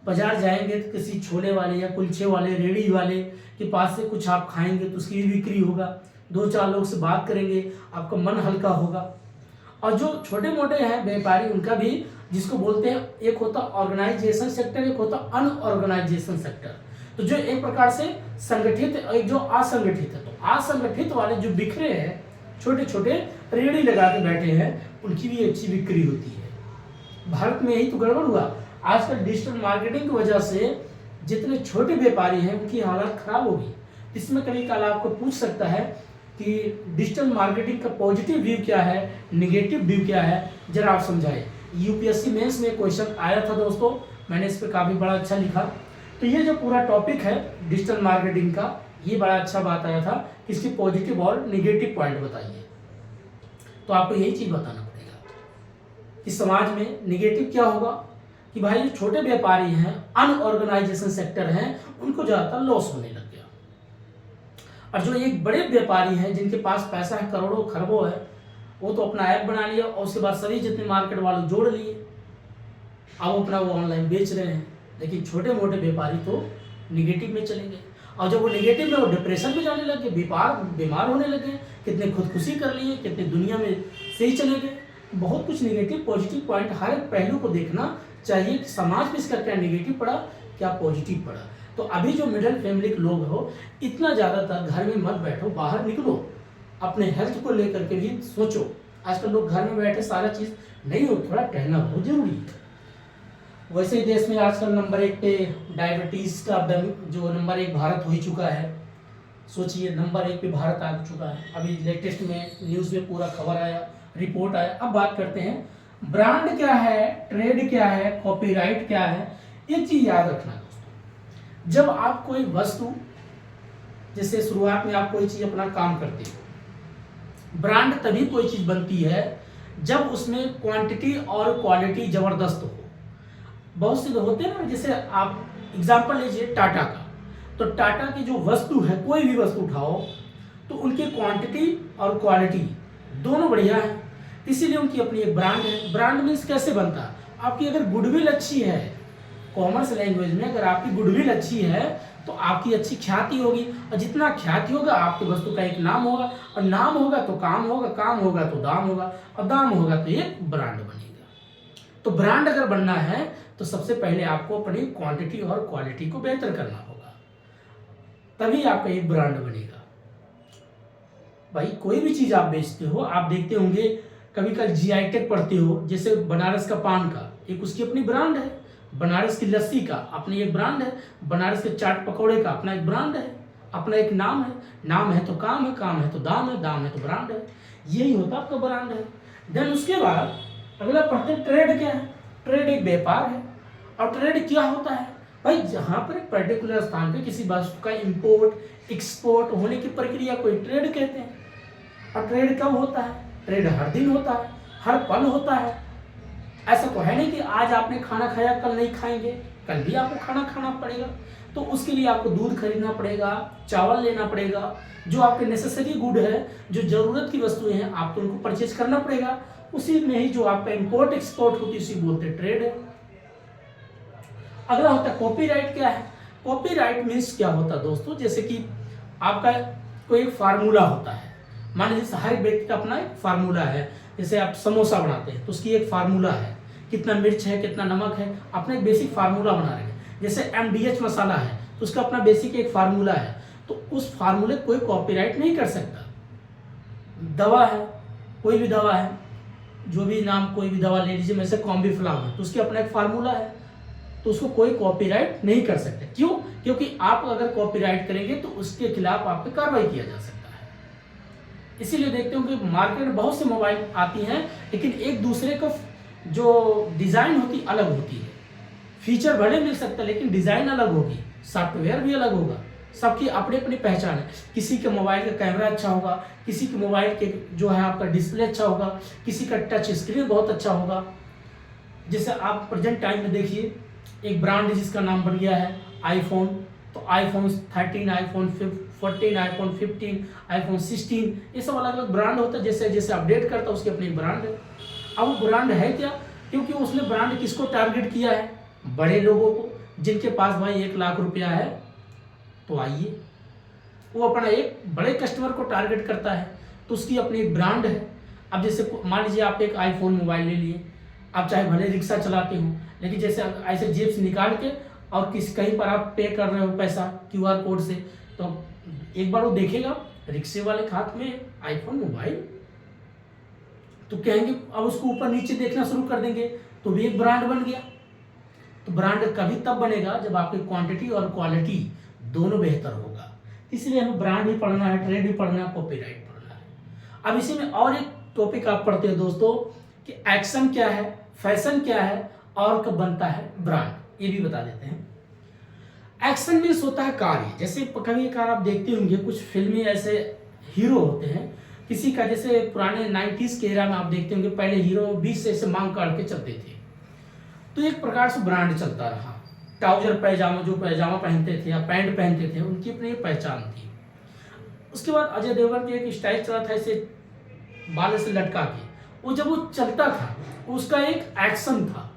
A: बाजार जाएंगे तो किसी छोले वाले या कुलचे वाले, रेडी वाले के पास से कुछ आप खाएंगे तो उसकी भी बिक्री होगा, 2-4 लोग से बात करेंगे, आपका मन हल्का होगा। और जो छोटे मोटे हैं व्यापारी, उनका भी, जिसको बोलते हैं, एक होता ऑर्गेनाइजेशन सेक्टर, एक होता अनऑर्गेनाइजेशन सेक्टर। तो जो एक प्रकार से संगठित, एक जो असंगठित है। तो असंगठित वाले जो बिखरे हैं, छोटे छोटे रेडी लगा के बैठे हैं, उनकी भी अच्छी बिक्री होती है। भारत में यही तो गड़बड़ हुआ। आजकल डिजिटल मार्केटिंग की वजह से जितने छोटे व्यापारी हैं उनकी हालत खराब होगी। इसमें कभी कल आपको पूछ सकता है कि डिजिटल मार्केटिंग का पॉजिटिव व्यू क्या है, निगेटिव व्यू क्या है, जरा आप समझाएं। यूपीएससी मेंस में क्वेश्चन आया था दोस्तों, मैंने इस पर काफ़ी बड़ा अच्छा लिखा। तो ये जो पूरा टॉपिक है डिजिटल मार्केटिंग का, ये बड़ा अच्छा बात आया था, इसकी पॉजिटिव और निगेटिव पॉइंट बताइए। तो आपको यही चीज़ बताना पड़ेगा कि समाज में निगेटिव क्या होगा, कि भाई जो छोटे व्यापारी हैं, अनऑर्गेनाइजेशन सेक्टर हैं, उनको ज़्यादातर लॉस होने लग गया। और जो एक बड़े व्यापारी हैं जिनके पास पैसा है, करोड़ों खरबों है, वो तो अपना ऐप बना लिया और उसके बाद सभी जितने मार्केट वाले जोड़ लिए, अब अपना वो ऑनलाइन बेच रहे हैं। लेकिन छोटे मोटे व्यापारी तो निगेटिव में चले गए, और जब वो निगेटिव में, वो डिप्रेशन में जाने लगे, बीमार होने लगे, कितने खुदकुशी कर लिए, कितने दुनिया में से ही चले गए। बहुत कुछ निगेटिव पॉजिटिव पॉइंट, हर एक पहलू को देखना चाहिए कि समाज में इसका क्या निगेटिव पड़ा, क्या पॉजिटिव पड़ा। तो अभी जो मिडिल फैमिली के लोग हो, इतना ज़्यादातर घर में मत बैठो, बाहर निकलो, अपने हेल्थ को लेकर के भी सोचो। आजकल लोग घर में बैठे सारा चीज़ नहीं हो, थोड़ा टहलना बहुत जरूरी है। वैसे ही देश में आजकल नंबर 1 पे डायबिटीज़ का जो नंबर 1 भारत हो ही चुका है। सोचिए, नंबर 1 पे भारत आ चुका है। अभी लेटेस्ट में न्यूज़ में पूरा खबर आया, रिपोर्ट आया। अब बात करते हैं ब्रांड क्या है, ट्रेड क्या है, कॉपीराइट क्या है। एक चीज़ याद रखना दोस्तों, जब आप कोई वस्तु, जैसे शुरुआत में आप कोई चीज़ अपना काम करते हो, ब्रांड तभी कोई चीज़ बनती है जब उसमें क्वांटिटी और क्वालिटी ज़बरदस्त हो। बहुत से लोग होते हैं ना, जैसे आप एग्जाम्पल लीजिए टाटा का, तो टाटा की जो वस्तु है, कोई भी वस्तु उठाओ तो उनकी क्वांटिटी और क्वालिटी दोनों बढ़िया है, इसीलिए उनकी अपनी एक ब्रांड है। ब्रांड मीन्स कैसे बनता है, आपकी अगर गुडविल अच्छी है, कॉमर्स लैंग्वेज में अगर आपकी गुडविल अच्छी है तो आपकी अच्छी ख्याति होगी, और जितना ख्याति होगा आपकी वस्तु का एक नाम होगा, और नाम होगा तो काम होगा, काम होगा तो दाम होगा, और दाम होगा तो एक ब्रांड बनेगा। तो ब्रांड अगर बनना है तो सबसे पहले आपको अपनी क्वांटिटी और क्वालिटी को बेहतर करना होगा, तभी आपका एक ब्रांड बनेगा। भाई कोई भी चीज़ आप बेचते हो, आप देखते होंगे कभी कभी जीआई टैग पढ़ते हो, जैसे बनारस का पान का एक उसकी अपनी ब्रांड है, बनारस की लस्सी का अपनी एक ब्रांड है, बनारस के चाट पकौड़े का अपना एक ब्रांड है, अपना एक नाम है। नाम है तो काम है तो दाम है, दाम है तो ब्रांड है। यही होता आपका ब्रांड है। देन उसके बाद अगला पढ़ते हैं ट्रेड क्या है। ट्रेड एक व्यापार है। और ट्रेड क्या होता है भाई, जहां पर एक पर्टिकुलर स्थान पे किसी वस्तु का इंपोर्ट एक्सपोर्ट होने की प्रक्रिया को ट्रेड कहते हैं। और ट्रेड कब होता है? ट्रेड हर दिन होता है, हर पल होता है। ऐसा तो है नहीं कि आज आपने खाना खाया कल नहीं खाएंगे, कल भी आपको खाना खाना पड़ेगा। तो उसके लिए आपको दूध खरीदना पड़ेगा, चावल लेना पड़ेगा, जो आपके नेसेसरी गुड है, जो जरूरत की वस्तुएं हैं, आपको उनको परचेज करना पड़ेगा। उसी में ही जो आपका इंपोर्ट एक्सपोर्ट होती है उसी बोलते हैं ट्रेड है। अगला होता है कॉपीराइट क्या है। कॉपीराइट मीन्स क्या होता है दोस्तों, जैसे कि आपका कोई एक फार्मूला होता है। मान लीजिए हर व्यक्ति का अपना एक फार्मूला है। जैसे आप समोसा बनाते हैं तो उसकी एक फार्मूला है, कितना मिर्च है, कितना नमक है, अपना एक बेसिक फार्मूला बना रहे हैं। जैसे MDH मसाला है तो उसका अपना बेसिक एक फार्मूला है, तो उस फार्मूले कोई कॉपीराइट नहीं कर सकता। दवा है, कोई भी दवा है, जो भी नाम कोई भी दवा ले लीजिए, जैसे कॉम्बीफ्लाम है तो उसके अपना एक फार्मूला है, तो उसको कोई कॉपीराइट नहीं कर सकते। क्यों? क्योंकि आप अगर कॉपीराइट करेंगे तो उसके खिलाफ आप पे कार्रवाई किया जा सकता है। इसीलिए देखते हो कि मार्केट में बहुत से मोबाइल आती हैं, लेकिन एक दूसरे को जो डिजाइन होती अलग होती है। फीचर भले मिल सकता है लेकिन डिजाइन अलग होगी, सॉफ्टवेयर भी अलग होगा। सबकी अपनी अपनी पहचान है। किसी के मोबाइल का कैमरा अच्छा होगा, किसी के मोबाइल के जो है आपका डिस्प्ले अच्छा होगा, किसी का टच स्क्रीन बहुत अच्छा होगा। जैसे आप प्रेजेंट टाइम में देखिए एक ब्रांड है जिसका नाम बन गया है आईफोन। तो आईफोन 13, आईफोन 14, आईफोन 15, आईफोन 16, ये सब अलग अलग ब्रांड होता है। जैसे जैसे अपडेट करता है उसकी अपनी ब्रांड है। अब वो ब्रांड है क्या? क्योंकि उसने ब्रांड किसको टारगेट किया है? बड़े लोगों को, जिनके पास भाई 1 लाख रुपया है तो आइए। वो अपना एक बड़े कस्टमर को टारगेट करता है, तो उसकी अपनी एक ब्रांड है। अब जैसे मान लीजिए आप एक आईफोन मोबाइल ले लिए, आप चाहे भले रिक्शा चलाते हो, लेकिन जैसे ऐसे जेब से निकाल के और कहीं पर आप पे कर रहे हो पैसा QR कोड से, तो एक बार वो देखेगा रिक्शे वाले के हाथ में आईफोन मोबाइल, तो कहेंगे, अब उसको ऊपर नीचे देखना शुरू कर देंगे, तो भी एक ब्रांड बन गया। तो ब्रांड कभी तब बनेगा जब आपकी क्वांटिटी और क्वालिटी दोनों बेहतर होगा। इसलिए हमें ब्रांड भी पढ़ना है, ट्रेड भी पढ़ना है, कॉपीराइट पढ़ना है। अब इसी में और एक टॉपिक आप पढ़ते हो दोस्तों कि एक्शन क्या है, फैशन क्या है और कब बनता है ब्रांड, ये भी बता देते हैं। एक्शन मीन्स होता है कार्य। जैसे कभी कभार आप देखते होंगे कुछ फिल्मी ऐसे हीरो होते हैं किसी का, जैसे पुराने 90s के एरा में आप देखते होंगे पहले हीरो 20 से ऐसे मांग काट के चलते थे, तो एक प्रकार से ब्रांड चलता रहा। ट्राउजर पैजामा, जो पैजामा पहनते थे या पैंट पहनते थे, उनकी अपनी पहचान थी। उसके बाद अजय देवगन की एक स्टाइल चला था ऐसे बाल से लटका के, वो जब वो चलता था उसका एक एक्शन था,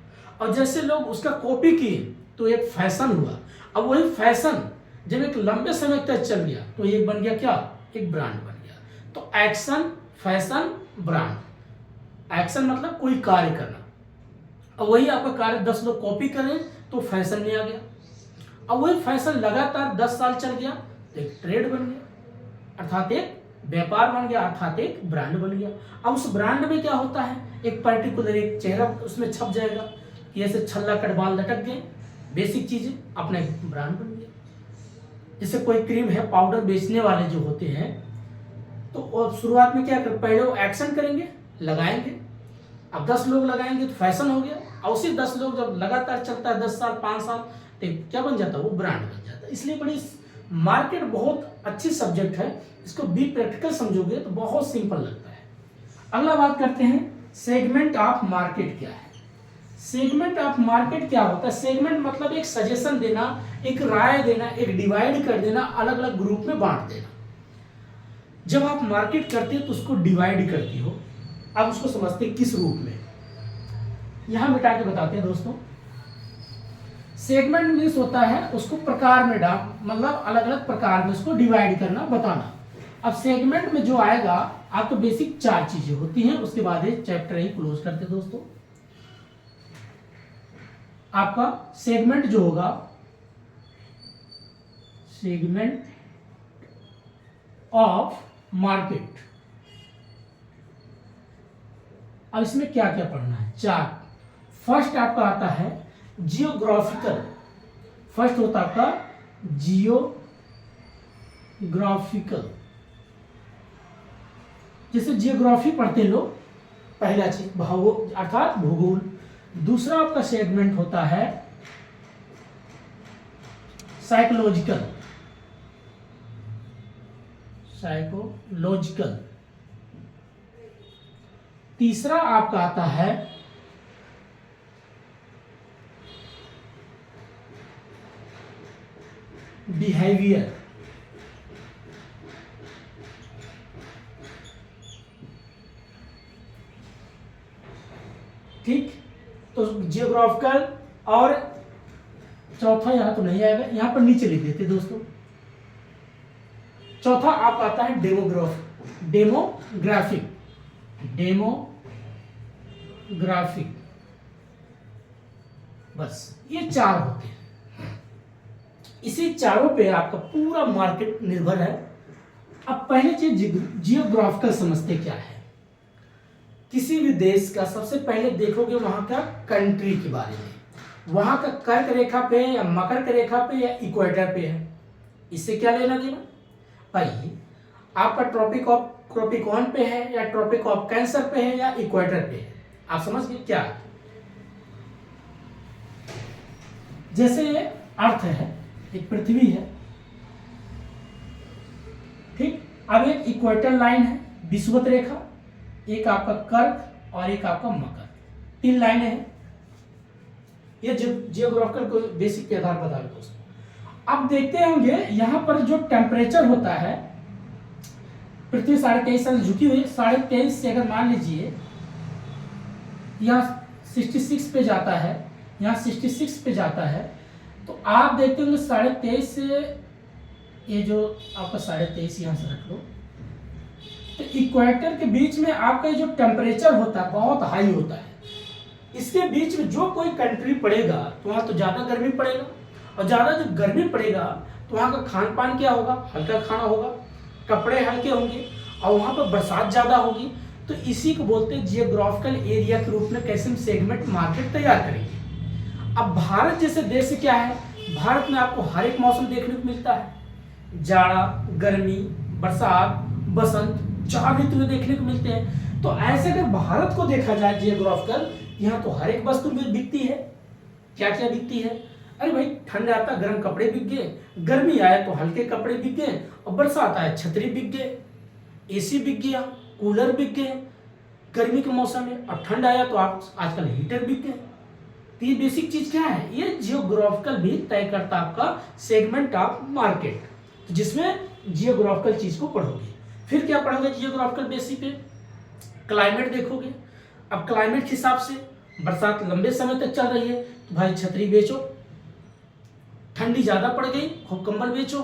A: और जैसे लोग उसका कॉपी किए तो एक फैशन हुआ। अब वही फैशन जब एक लंबे समय तक चल गया तो एक बन गया क्या, एक ब्रांड बन गया। तो एक्शन, फैशन, ब्रांड। एक्शन मतलब कोई कार्य करना, और वही आपका कार्य 10 लोग कॉपी करें तो फैशन में आ गया। अब वही फैशन लगातार 10 साल चल गया तो एक ट्रेड बन गया, अर्थात एक व्यापार बन गया, अर्थात एक ब्रांड बन गया। अब उस ब्रांड में क्या होता है, एक पर्टिकुलर एक चेहरा उसमें छप जाएगा कि ऐसे छल्ला कट बाल लटक गए, बेसिक चीजें, अपना एक ब्रांड बन गया। जैसे कोई क्रीम है, पाउडर बेचने वाले जो होते हैं, तो शुरुआत में क्या कर, पहले वो एक्शन करेंगे, लगाएंगे। अब 10 लोग लगाएंगे तो फैशन हो गया, और उसी 10 लोग जब लगातार चलता है 10 साल 5 साल तो क्या बन जाता है, वो ब्रांड बन जाता है। इसलिए बड़ी मार्केट बहुत अच्छी सब्जेक्ट है, इसको बी प्रैक्टिकल समझोगे तो बहुत सिंपल लगता है। अगला बात करते हैं सेगमेंट ऑफ मार्केट क्या है। सेगमेंट ऑफ मार्केट क्या होता है? सेगमेंट मतलब एक सजेशन देना, एक राय देना, एक डिवाइड कर देना, अलग अलग ग्रुप में बांट देना। जब आप मार्केट करते हो तो उसको डिवाइड करती हो। आप उसको समझते किस रूप में, यहां मिटा के बताते हैं दोस्तों। सेगमेंट मीन्स होता है उसको प्रकार में मतलब अलग अलग प्रकार में उसको डिवाइड करना, बताना। अब सेगमेंट में जो आएगा आपको बेसिक 4 चीजें होती हैं, उसके बाद ये चैप्टर ही क्लोज करते हैं दोस्तों। आपका सेगमेंट जो होगा, सेगमेंट ऑफ मार्केट। अब इसमें क्या क्या पढ़ना है? 4। फर्स्ट आपका आता है जियोग्राफिकल। फर्स्ट होता है आपका जियोग्राफिकल। जैसे जियोग्राफी पढ़ते हैं लोग, पहला चीज भूगोल अर्थात भूगोल। दूसरा आपका सेगमेंट होता है साइकोलॉजिकल, साइकोलॉजिकल। तीसरा आपका आता है बिहेवियर। ठीक, तो जियोग्राफिकल और चौथा यहां तो नहीं आएगा, यहां पर नीचे लिख देते दोस्तों। चौथा आपका आता है डेमोग्राफिक, डेमोग्राफिक। बस ये चार होते हैं। इसी चारों पे आपका पूरा मार्केट निर्भर है। अब पहले चीज जियोग्राफिकल समझते क्या है। किसी भी देश का सबसे पहले देखोगे वहां का कंट्री के बारे में, वहां का कर्क रेखा पे है या मकर रेखा पे या इक्वेटर पे है, इससे क्या लेना देना भाई। आपका ट्रॉपिक ऑफ कैप्रिकॉर्न पे है या ट्रॉपिक ऑफ कैंसर पे है या इक्वेटर पे है, आप समझ गए क्या। जैसे अर्थ है, एक पृथ्वी है, ठीक। अब एक इक्वेटर लाइन है विषुवत रेखा, एक आपका कर्क और एक आपका मकर, 3 लाइनें हैं। ये जियोग्राफिकल को बेसिक के आधार बता रहे दोस्तों। अब देखते होंगे यहाँ पर जो टेम्परेचर होता है, पृथ्वी 23.5 झुकी हुई, 23.5 से अगर मान लीजिए यहाँ 66 पे जाता है, यहाँ 66 पे जाता है, तो आप देखते होंगे 23.5 से ये जो आपका 23.5 यहाँ से रख लो, तो इक्वेटर के बीच में आपका जो टेम्परेचर होता है बहुत हाई होता है। इसके बीच में जो कोई कंट्री पड़ेगा तो वहाँ तो ज़्यादा गर्मी पड़ेगा, और ज़्यादा जब गर्मी पड़ेगा तो वहाँ का खान पान क्या होगा, हल्का खाना होगा, कपड़े हल्के होंगे, और वहाँ पर बरसात ज़्यादा होगी। तो इसी को बोलते हैं जियोग्राफिकल एरिया के रूप में कैसे हम सेगमेंट मार्केट तैयार करेंगे। अब भारत जैसे देश क्या है, भारत में आपको हर एक मौसम देखने को मिलता है, जाड़ा, गर्मी, बरसात, बसंत, 4 ऋतु देखने को मिलते हैं। तो ऐसे अगर भारत को देखा जाए जियोग्राफिकल, यहाँ तो हर एक वस्तु बिकती है। क्या क्या बिकती है, अरे भाई ठंड आता गर्म कपड़े बिक गए, गर्मी आया तो हल्के कपड़े बिक गए, और बरसात आया छतरी बिक गए, एसी बिक गया, कूलर बिक गए गर्मी के मौसम में, और ठंड आया तो आप आजकल हीटर बिक गए। तो ये बेसिक चीज क्या है, ये जियोग्राफिकल भी तय करता आपका सेगमेंट ऑफ मार्केट, जिसमें जियोग्राफिकल चीज को पढ़ोगे। फिर क्या पढ़ोगे जियोग्राफिकल बेसिस पे, क्लाइमेट देखोगे। अब क्लाइमेट के हिसाब से बरसात लंबे समय तक चल रही है तो भाई छतरी बेचो, ठंडी ज्यादा पड़ गई खूब कंबल बेचो।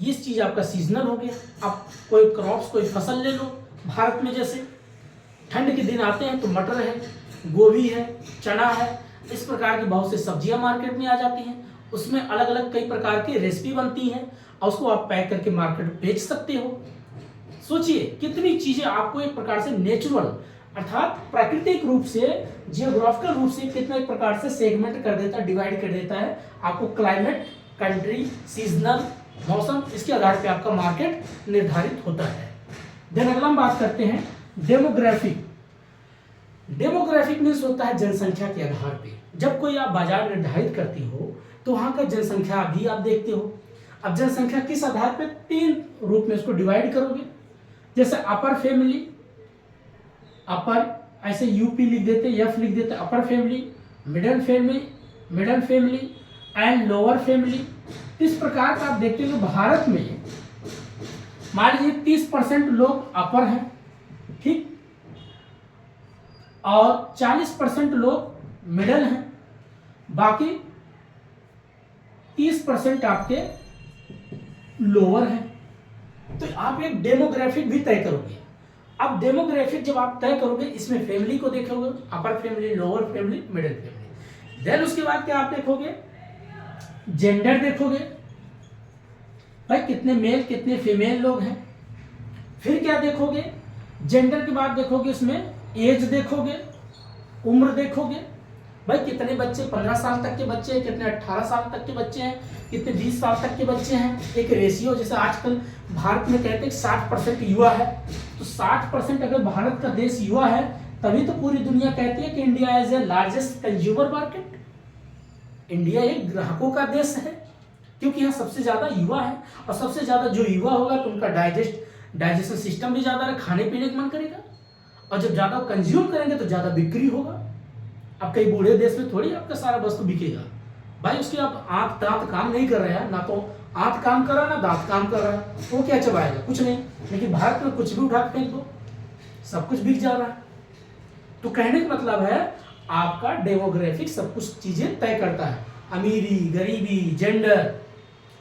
A: ये चीज आपका सीजनल हो गया। अब कोई क्रॉप्स, कोई फसल ले लो, भारत में जैसे ठंड के दिन आते हैं तो मटर है, गोभी है, चना है, इस प्रकार की बहुत सी सब्जियां मार्केट में आ जाती हैं। उसमें अलग अलग कई प्रकार की रेसिपी बनती हैं और उसको आप पैक करके मार्केट में बेच सकते हो। सोचिए कितनी चीजें आपको एक प्रकार से नेचुरल अर्थात प्राकृतिक रूप से, जियोग्राफिकल रूप से कितना एक प्रकार से सेगमेंट कर देता है, डिवाइड कर देता है आपको। क्लाइमेट, कंट्री, सीजनल, मौसम, इसके आधार पे आपका मार्केट निर्धारित होता है। देन अगला हम बात करते हैं डेमोग्राफिक। डेमोग्राफिक मीन्स होता है जनसंख्या के आधार पे। जब कोई आप बाजार निर्धारित करती हो तो वहां का जनसंख्या भी आप देखते हो। अब जनसंख्या किस आधार पे, 3 रूप में इसको डिवाइड करोगे। जैसे अपर फैमिली, अपर ऐसे यूपी लिख देते, एफ लिख देते, upper family, middle family and lower family. इस प्रकार का आप देखते हो भारत में मान लीजिए 30% लोग अपर हैं, ठीक, और 40% लोग मिडिल हैं, बाकी 30% आपके लोअर हैं। तो आप एक डेमोग्राफिक भी तय करोगे। अब डेमोग्राफिक जब आप तय करोगे, इसमें फैमिली को देखोगे, upper family, lower family, middle family. Then उसके बाद क्या आप देखोगे, जेंडर देखोगे, भाई कितने मेल कितने फीमेल लोग हैं। फिर क्या देखोगे, जेंडर के बाद देखोगे इसमें एज देखोगे, उम्र देखोगे, भाई कितने बच्चे 15 साल तक के बच्चे हैं, कितने 18 साल तक के बच्चे हैं, कितने 20 साल तक के बच्चे हैं। एक रेशियो, जैसे आजकल भारत में कहते हैं 60% युवा है, तो 60% अगर भारत का देश युवा है तभी तो पूरी दुनिया कहती है कि India is a largest consumer market. India एक ग्राहकों का देश है, क्योंकि यहाँ सबसे ज्यादा युवा है, और सबसे ज्यादा जो युवा होगा तो उनका डाइजेशन सिस्टम भी ज्यादा है, खाने पीने का मन करेगा, और जब ज्यादा कंज्यूम करेंगे तो ज्यादा बिक्री होगा। अब कई बूढ़े देश में थोड़ी आपका सारा वस्तु बिकेगा भाई, उसके आप आंख दांत काम नहीं कर रहे हैं, ना तो आंख काम कर रहा है ना दांत काम कर रहा है, तो वो क्या चबाएगा, कुछ नहीं। लेकिन भारत में कुछ भी उठा के फेंक दो, सब कुछ बिक जा रहा है। तो कहने का मतलब है आपका डेमोग्राफिक सब कुछ चीजें तय करता है, अमीरी गरीबी, जेंडर,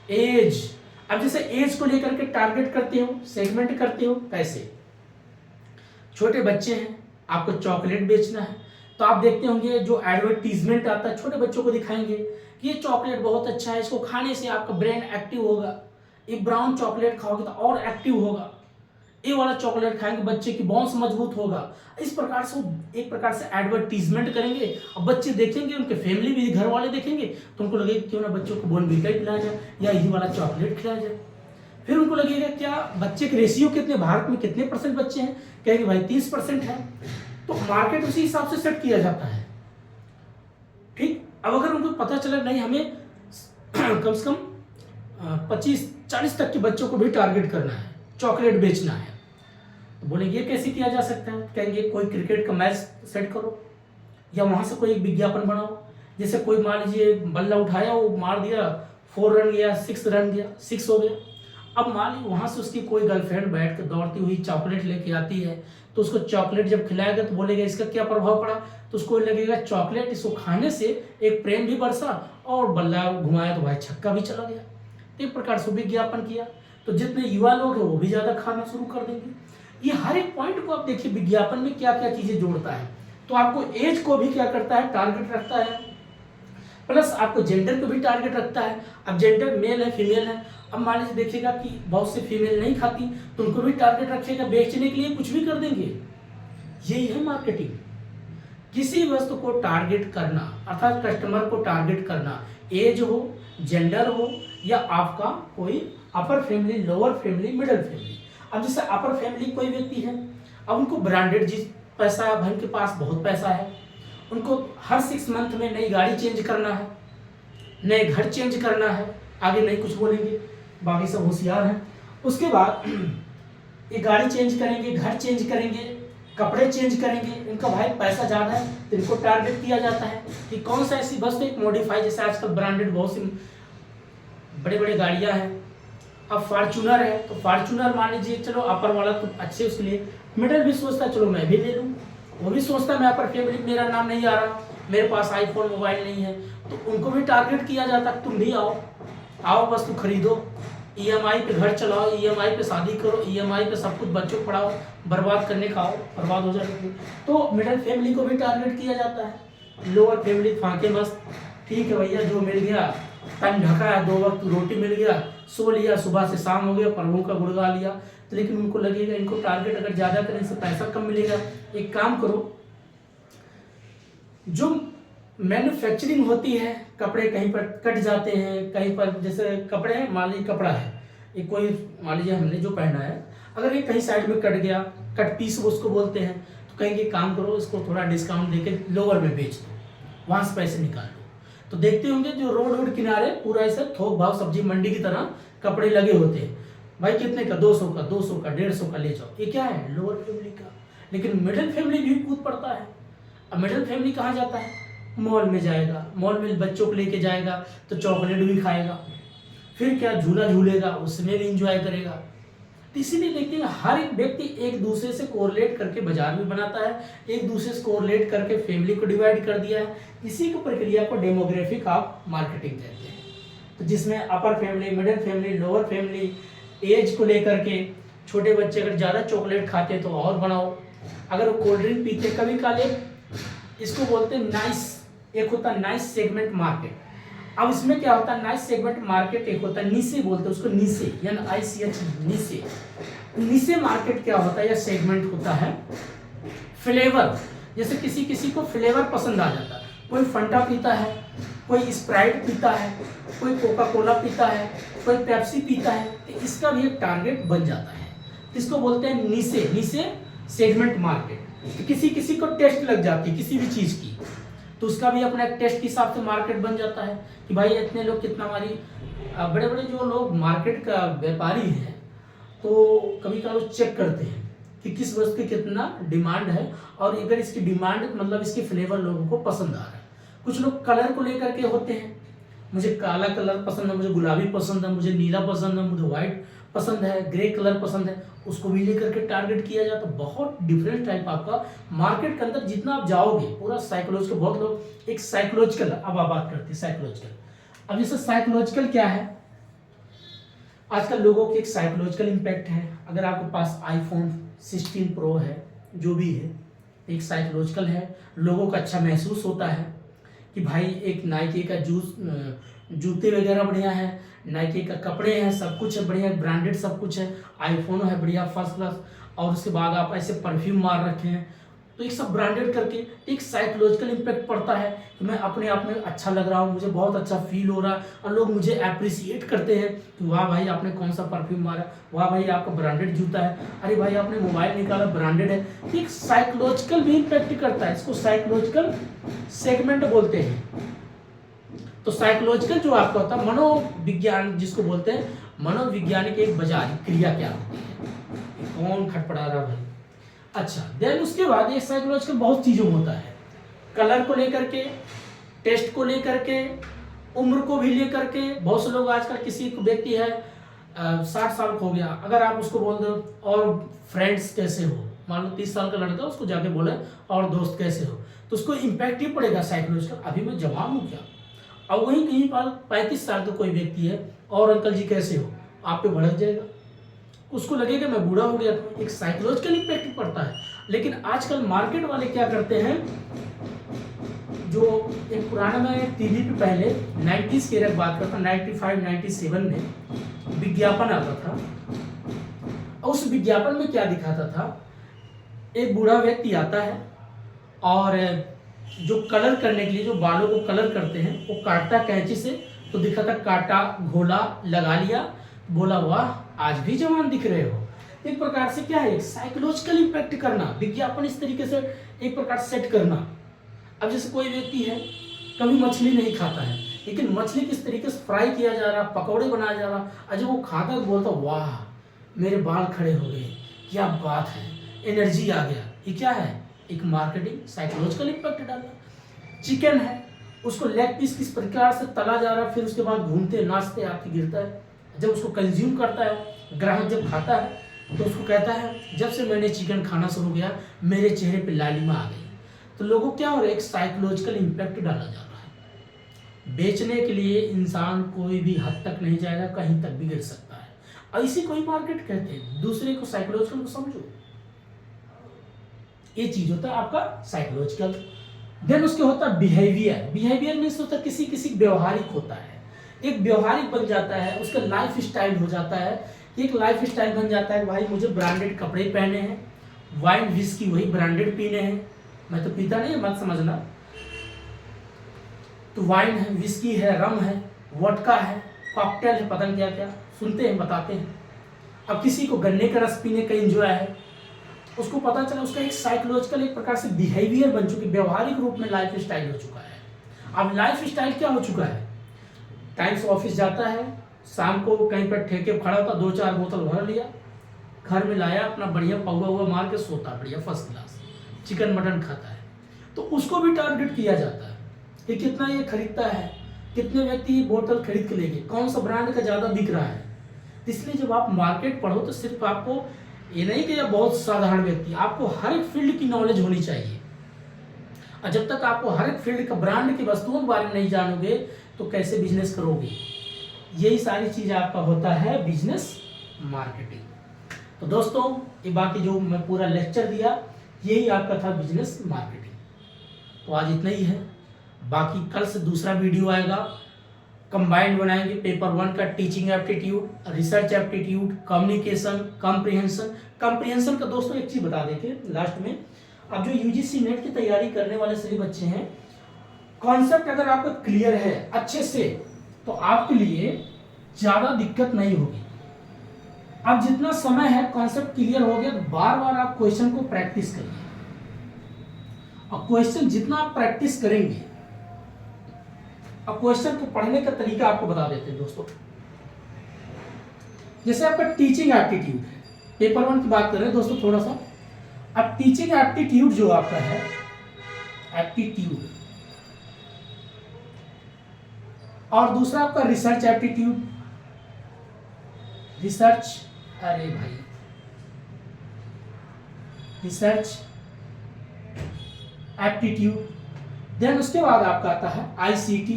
A: एज। अब जैसे एज को लेकर के टारगेट करते हो, सेगमेंट करते हो, कैसे? छोटे बच्चे हैं, आपको चॉकलेट बेचना है, तो आप देखते होंगे जो एडवर्टीजमेंट आता है, छोटे बच्चों को दिखाएंगे कि ये चॉकलेट बहुत अच्छा है, इसको खाने से आपका ब्रेन एक्टिव होगा, ये ब्राउन चॉकलेट खाओगे तो और एक्टिव होगा, ये वाला चॉकलेट खाएंगे बच्चे की बोन्स मजबूत होगा। इस प्रकार से वो एक प्रकार से एडवर्टीजमेंट करेंगे, और बच्चे देखेंगे, उनके फैमिली भी, घर वाले देखेंगे, तो उनको लगेगा क्यों ना बच्चों को बोर्नवीटा खिलाया जाए या यही वाला चॉकलेट खिलाया जाए। फिर उनको लगेगा क्या बच्चे के रेशियो कितने, भारत में कितने % बच्चे हैं, कहेंगे भाई 30% है, तो मार्केट उसी हिसाब से सेट किया जाता है। ठीक, अब अगर उनको पता चला नहीं हमें कम से कम 25-40 तक के बच्चों को भी टारगेट करना है, चॉकलेट बेचना है, तो बोलेंगे ये कैसे किया जा सकता है? कहेंगे कोई क्रिकेट का मैच सेट करो, या वहां से कोई एक विज्ञापन बनाओ, जैसे कोई मान लीजिए बल्ला उठाया, वो मार दिया, 4 रन गया, 6 रन गया, 6 हो गया। अब मान लीजिए वहां से उसकी कोई गर्लफ्रेंड बैठ कर दौड़ती हुई चॉकलेट लेके आती है, तो उसको चॉकलेट जब खिलाएगा तो बोलेगा इसका क्या प्रभाव पड़ा, तो उसको लगेगा चॉकलेट, इसको खाने से एक प्रेम भी बरसा, और बल्ला घुमाया तो भाई छक्का भी चला गया। तो एक प्रकार से विज्ञापन किया, तो जितने युवा लोग हैं वो भी ज्यादा खाना शुरू कर देंगे। ये हर एक पॉइंट को आप देखिए विज्ञापन में क्या क्या चीजें जोड़ता है। तो आपको एज को भी क्या करता है, टारगेट रखता है, प्लस आपको जेंडर को भी टारगेट रखता है। अब जेंडर मेल है फीमेल है, अब मान लीजिए देखिएगा कि बहुत से फीमेल नहीं खाती, तो उनको भी टारगेट रखेगा, बेचने के लिए कुछ भी कर देंगे। यही है मार्केटिंग, किसी वस्तु को टारगेट करना, अर्थात कस्टमर को टारगेट करना, एज हो, जेंडर हो, या आपका कोई upper family, lower family, middle family. अब जैसे अपर फैमिली कोई व्यक्ति है, अब उनको ब्रांडेड जिस पैसा है, भाई के पास बहुत पैसा है, उनको हर 6 मंथ में नई गाड़ी चेंज करना है, नए घर चेंज करना है, आगे नहीं कुछ बोलेंगे, बाकी सब होशियार हैं। उसके बाद ये गाड़ी चेंज करेंगे, घर चेंज करेंगे, कपड़े चेंज करेंगे, इनका भाई पैसा ज़्यादा है तो इनको टारगेट किया जाता है कि कौन सा ऐसी बस एक मॉडिफाई, जैसे आजकल ब्रांडेड बहुत सी बड़े बड़े गाड़ियाँ हैं। अब फॉर्चूनर है, तो फॉर्चूनर मान लीजिए चलो अपर वाला तो अच्छे, उसके लिए मिडिल भी सोचता है चलो मैं भी ले लूँ, वो भी सोचता है मैं अपर फैमिली, मेरा नाम नहीं आ रहा, मेरे पास आईफोन मोबाइल नहीं है, तो उनको भी टारगेट किया जाता है तुम भी आओ वस्तु खरीदो, EMI पे घर चलाओ, EMI पे शादी करो, EMI पे सब कुछ बच्चों को पढ़ाओ, बर्बाद करने का आओ, बर्बाद हो जाएगी। तो मिडिल फैमिली को भी टारगेट किया जाता है। लोअर फैमिली फांके मस्त, ठीक है भैया जो मिल गया, तन ढका है, 2 वक्त रोटी मिल गया, सो लिया, सुबह से शाम हो गया, प्रभु का गुण गा लिया। तो लेकिन उनको लगेगा इनको टारगेट अगर ज़्यादा करें से पैसा कम मिलेगा। एक काम करो, जो मैन्युफैक्चरिंग होती है, कपड़े कहीं पर कट जाते हैं, कहीं पर जैसे कपड़े हैं, मान लीजिए कपड़ा है, ये कोई मान लीजिए हमने जो पहना है, अगर ये कहीं साइड में कट गया, कट पीस उसको बोलते हैं, तो कहेंगे काम करो इसको थोड़ा डिस्काउंट देके लोअर में बेच दो, वहाँ से पैसे निकाल लो। तो देखते होंगे जो रोड किनारे पूरा ऐसा थोक भाव सब्जी मंडी की तरह कपड़े लगे होते हैं, भाई कितने का, 200 का, 200 का, 150 का ले जाओ, ये क्या है, लोअर फैमिली का। लेकिन मिडिल फैमिली भी कूद पड़ता है। अब मिडिल फैमिली कहाँ जाता है, मॉल में जाएगा, मॉल में बच्चों को लेके जाएगा तो चॉकलेट भी खाएगा, फिर क्या झूला झूलेगा, उसमें भी इंजॉय करेगा। तो इसीलिए देखते हैं हर एक व्यक्ति एक दूसरे से कोरिलेट करके बाजार भी बनाता है, एक दूसरे से कोरिलेट करके फैमिली को डिवाइड कर दिया है। इसी को प्रक्रिया को डेमोग्राफिक ऑफ मार्केटिंग कहते हैं। तो जिसमें upper family, middle family, lower family, age को लेकर के, छोटे बच्चे अगर ज़्यादा चॉकलेट खाते हैं तो और बनाओ, अगर वो कोल्ड ड्रिंक पीते कभी काले, इसको बोलते हैं नाइस, एक होता है नाइस सेगमेंट मार्केट। अब इसमें क्या होता है, नाइस सेगमेंट मार्केट एक होता है नीचे, बोलते हैं उसको नीचे, NICH, नीचे। नीचे मार्केट क्या होता है या सेगमेंट होता है फ्लेवर, जैसे किसी किसी को फ्लेवर पसंद आ जाता है, कोई फंटा पीता है, कोई स्प्राइट पीता है, कोई कोका कोला पीता है, कोई पेप्सी पीता है, तो इसका भी एक टारगेट बन जाता है। इसको बोलते हैं नीचे। नीचे सेगमेंट मार्केट, तो किसी किसी को टेस्ट लग जाती है किसी भी चीज़ की, तो उसका भी अपना एक टेस्ट के हिसाब से मार्केट बन जाता है कि भाई इतने लोग कितना हमारी बड़े बड़े जो लोग मार्केट का व्यापारी हैं तो कभी कभी चेक करते हैं कि किस वस्तु की कितना डिमांड है, और अगर इसकी डिमांड मतलब इसके फ्लेवर लोगों को पसंद आ रहा है। कुछ लोग कलर को लेकर के होते हैं, मुझे काला कलर पसंद है, मुझे गुलाबी पसंद है, मुझे नीला पसंद है, मुझे व्हाइट पसंद है, ग्रे कलर पसंद है, उसको भी लेकर के टारगेट किया जाए। तो बहुत डिफरेंट टाइप आपका मार्केट के अंदर जितना आप जाओगे पूरा साइकोलॉजिकल, बहुत लोग एक साइकोलॉजिकल, अब आप बात करते हैं साइकोलॉजिकल। अब जैसे साइकोलॉजिकल क्या है, आजकल लोगों की एक साइकोलॉजिकल इम्पैक्ट है। अगर आपके पास आईफोन 16 प्रो है, जो भी है, एक साइकोलॉजिकल है, लोगों को अच्छा महसूस होता है कि भाई एक नाइकी का जूते वगैरह बढ़िया है, नाइकी का कपड़े हैं, सब कुछ है बढ़िया, ब्रांडेड सब कुछ है, आईफोन है बढ़िया फर्स्ट क्लास, और उसके बाद आप ऐसे परफ्यूम मार रखे हैं, तो एक सब ब्रांडेड करके एक साइकोलॉजिकल इम्पैक्ट पड़ता है कि मैं अपने आप में अच्छा लग रहा हूँ, मुझे बहुत अच्छा फील हो रहा है, और लोग मुझे अप्रिसिएट करते हैं कि वाह भाई आपने कौन सा परफ्यूम मारा, वाह भाई आपका ब्रांडेड जूता है, अरे भाई आपने मोबाइल निकाला ब्रांडेड है। एक साइकोलॉजिकल भी इम्पैक्ट करता है, इसको साइकोलॉजिकल सेगमेंट बोलते हैं। तो साइकोलॉजिकल जो आपका होता है मनोविज्ञान जिसको बोलते हैं, मनोविज्ञानिक एक बाजारी क्रिया क्या होती है, कौन खटपटा रहा भाई। अच्छा, देन उसके बाद ये साइकोलॉजिकल बहुत चीजों होता है, कलर को लेकर के, टेस्ट को लेकर के, उम्र को भी लेकर के। बहुत से लोग आजकल किसी व्यक्ति है 60 साल का हो गया, अगर आप उसको बोल दो और फ्रेंड्स कैसे हो, मान लो 30 साल का लड़का उसको जाके बोले और दोस्त कैसे हो, तो उसको इम्पैक्ट ही पड़ेगा साइकोलॉजिकल, अभी मैं जवान हूँ क्या। अब वहीं कहीं पर 35 साल का कोई व्यक्ति है और अंकल जी कैसे हो, आप पे भड़क जाएगा, उसको लगेगा मैं बूढ़ा हो गया। एक साइकोलॉजिकल इम्पैक्ट पड़ता है। लेकिन आजकल मार्केट वाले क्या करते हैं, जो एक पुराना में टीवी पे पहले 90s की बात करता हूँ, 95 97 में विज्ञापन आता था, और उस विज्ञापन में क्या दिखाता था, एक बूढ़ा व्यक्ति आता है और जो कलर करने के लिए जो बालों को कलर करते हैं वो काटता कैंची से, तो दिखा था काटा घोला लगा लिया, बोला वाह आज भी जवान दिख रहे हो। एक प्रकार से क्या है, साइकोलॉजिकल इम्पैक्ट करना, विज्ञापन इस तरीके से एक प्रकार सेट करना। अब जैसे कोई व्यक्ति है कभी मछली नहीं खाता है, लेकिन मछली किस तरीके से फ्राई किया जा रहा, पकौड़े बनाया जा रहा, अजय वो खाता है बोलता वाह मेरे बाल खड़े हो गए, क्या बात है, एनर्जी आ गया। ये क्या है, एक मार्केटिंग साइकोलॉजिकल इम्पैक्ट डालना। चिकन है, उसको लेग पीस किस प्रकार से तला जा रहा है, फिर उसके बाद घूमते नाचते आके गिरता है, जब उसको कंज्यूम करता है ग्राहक, जब खाता है तो उसको कहता है जब से मैंने चिकन खाना शुरू किया मेरे चेहरे पे लालिमा आ गई। तो लोगों क्या हो रहा है, एक साइकोलॉजिकल इम्पैक्ट डाला जा रहा है। बेचने के लिए इंसान कोई भी हद तक नहीं जाएगा, कहीं तक भी गिर सकता है, और इसी को ही मार्केट कहते हैं। दूसरे को साइकोलॉजिकल को समझो, ये चीज होता है आपका साइकोलॉजिकल। देन उसके होता है बिहेवियर। बिहेवियर मीन्स होता है किसी किसी व्यवहारिक होता है, एक व्यवहारिक बन जाता है, उसका लाइफ स्टाइल हो जाता है, एक लाइफ स्टाइल बन जाता है। भाई मुझे ब्रांडेड कपड़े पहने हैं, वाइन विस्की वही ब्रांडेड पीने हैं, मैं तो पीता नहीं, मत समझना। तो वाइन है, विस्की है, रम है, वोडका है, कॉकटेल है, पता नहीं क्या क्या सुनते हैं बताते हैं। अब किसी को गन्ने का रस पीने का एंजॉय है, उसको पता चला उसका एक साइकोलॉजिकल एक प्रकार से बिहेवियर बन चुकी, व्यवहारिक रूप में लाइफ स्टाइल हो चुका है। अब लाइफ स्टाइल क्या हो चुका है, टाइम से ऑफिस जाता है, शाम को कहीं पर ठेके खड़ा होता, 2-4 बोतल भर लिया, घर में लाया, अपना बढ़िया पौवा हुआ मार के सोता, बढ़िया फर्स्ट क्लास चिकन मटन खाता है। तो उसको भी टारगेट किया जाता है कि कितना ये खरीदता है, कितने व्यक्ति ये बोतल खरीद के लेंगे, कौन सा ब्रांड का ज़्यादा बिक रहा है। इसलिए जब आप मार्केट पढ़ो तो सिर्फ आपको ये नहीं कि बहुत साधारण व्यक्ति, आपको हर एक फील्ड की नॉलेज होनी चाहिए। और जब तक आपको हर एक फील्ड का ब्रांड की वस्तुओं के बारे में नहीं जानोगे तो कैसे बिजनेस करोगे। यही सारी चीज आपका होता है बिजनेस मार्केटिंग। तो दोस्तों ये बाकी जो मैं पूरा लेक्चर दिया यही आपका था बिजनेस मार्केटिंग। तो आज इतना ही है, बाकी कल से दूसरा वीडियो आएगा, कंबाइंड बनाएंगे पेपर 1 का, teaching aptitude, research aptitude, communication, comprehension. Comprehension का दोस्तों एक चीज बता देते लास्ट में, अब जो यूजीसी नेट की तैयारी करने वाले सभी बच्चे हैं, कॉन्सेप्ट अगर आपका क्लियर है अच्छे से तो आपके लिए ज्यादा दिक्कत नहीं होगी। अब जितना समय है कॉन्सेप्ट क्लियर हो गया, तो बार बार आप क्वेश्चन को प्रैक्टिस करिए, और क्वेश्चन जितना आप प्रैक्टिस करेंगे, अब क्वेश्चन को पढ़ने का तरीका आपको बता देते हैं दोस्तों। जैसे आपका टीचिंग एप्टीट्यूड है, पेपर 1 की बात कर रहे हैं दोस्तों थोड़ा सा। अब टीचिंग एप्टीट्यूड जो आपका है, एप्टीट्यूड, और दूसरा आपका रिसर्च एप्टीट्यूड, रिसर्च, अरे भाई रिसर्च एप्टीट्यूड। देन उसके बाद आपका आता है ICT,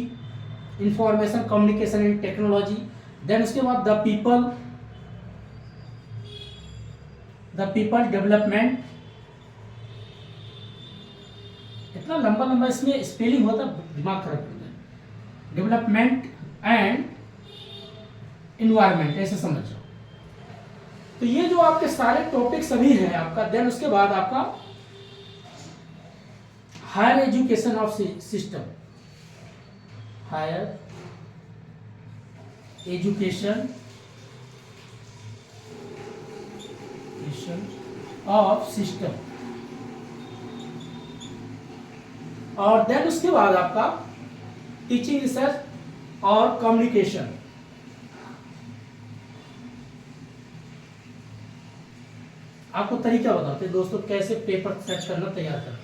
A: information communication and technology. Then उसके बाद द पीपल डेवलपमेंट। इतना लंबा लंबा इसमें स्पेलिंग होता है, दिमाग खराब होता है। डेवलपमेंट एंड इन्वायरमेंट, ऐसे समझ जाओ। तो ये जो आपके सारे टॉपिक सभी हैं आपका। देन उसके बाद आपका higher education of system, higher education of system. और देन उसके बाद आपका टीचिंग, रिसर्च और कम्युनिकेशन। आपको तरीका बताते हैं दोस्तों कैसे पेपर सेट करना, तैयार करना।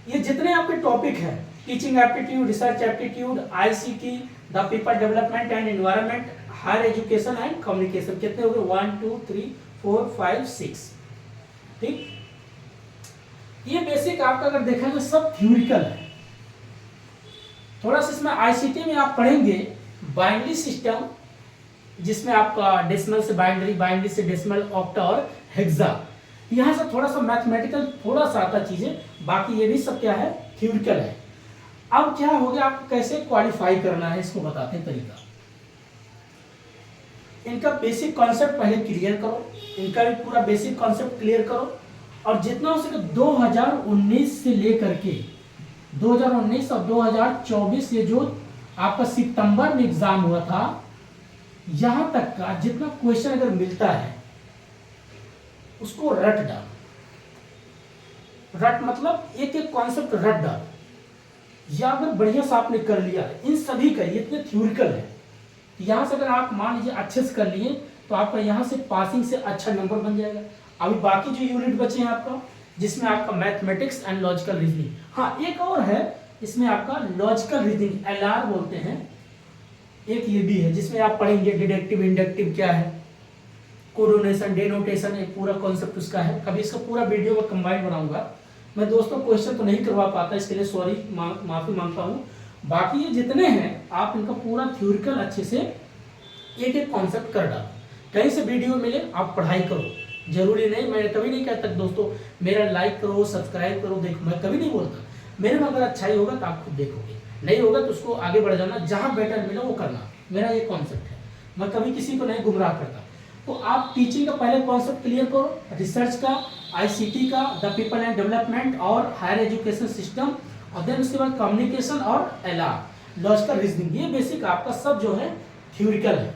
A: ये जितने आपके टॉपिक हैं, teaching aptitude, research aptitude, ICT, the people development and environment, higher education and communication, कितने हो गए? 1 2 3 4 5 6। ठीक, ये बेसिक आपका अगर देखा जाए सब थ्योरिकल है। थोड़ा सा इसमें आईसीटी में आप पढ़ेंगे बाइनरी सिस्टम, जिसमें आपका डेसिमल से बाइनरी, बाइनरी से डेसिमल, ऑक्टा और हेक्सा। यहाँ से थोड़ा सा मैथमेटिकल थोड़ा सा आता चीजें, बाकी ये भी सब क्या है? थ्योरिकल है। अब क्या हो गया, आपको कैसे क्वालिफाई करना है इसको बताते हैं तरीका। इनका बेसिक कॉन्सेप्ट पहले क्लियर करो, इनका भी पूरा बेसिक कॉन्सेप्ट क्लियर करो, और जितना हो सके 2019 से लेकर के 2019 और 2024 ये जो आपका सितंबर में एग्जाम हुआ था, यहां तक का जितना क्वेश्चन अगर मिलता है उसको रट डाल। रट मतलब एक एक कॉन्सेप्ट रट डाल, या अगर बढ़िया से आपने कर लिया है इन सभी का, ये इतने थ्योरिकल है, यहां से अगर आप मान लीजिए अच्छे से कर लिए तो आपका यहां से पासिंग से अच्छा नंबर बन जाएगा। अभी बाकी जो यूनिट बचे हैं आपका, जिसमें आपका मैथमेटिक्स एंड लॉजिकल रीजनिंग, हाँ एक और है इसमें आपका लॉजिकल रीजनिंग, एलआर बोलते हैं, एक ये भी है जिसमें आप पढ़ेंगे डिडक्टिव इंडक्टिव क्या है, कोडोनेशन, डेनोटेशन, एक पूरा कॉन्सेप्ट उसका है। कभी इसका पूरा वीडियो में कंबाइंड बनाऊंगा मैं दोस्तों। क्वेश्चन तो नहीं करवा पाता, इसके लिए सॉरी, माफी मांगता हूँ। बाकी ये जितने हैं आप इनका पूरा थ्योरिकल अच्छे से एक एक कॉन्सेप्ट कर डालो, कहीं से वीडियो मिले आप पढ़ाई करो। जरूरी नहीं, मैं कभी नहीं कहता दोस्तों मेरा लाइक करो, सब्सक्राइब करो, देखो मैं कभी नहीं बोलता। मेरे में अगर अच्छाई होगा तो आप खुद देखोगे, नहीं होगा तो उसको आगे बढ़ जाना, जहां बेटर मिला वो करना, मेरा ये कॉन्सेप्ट है। मैं कभी किसी को नहीं गुमराह करता। तो आप टीचिंग का पहले कॉन्सेप्ट क्लियर करो, रिसर्च का, आईसीटी का, द पीपल एंड डेवलपमेंट और हायर एजुकेशन सिस्टम, और देन उसके बाद कम्युनिकेशन और एलआर, लॉजिकल रीजनिंग। ये बेसिक आपका सब जो है थ्योरिकल है।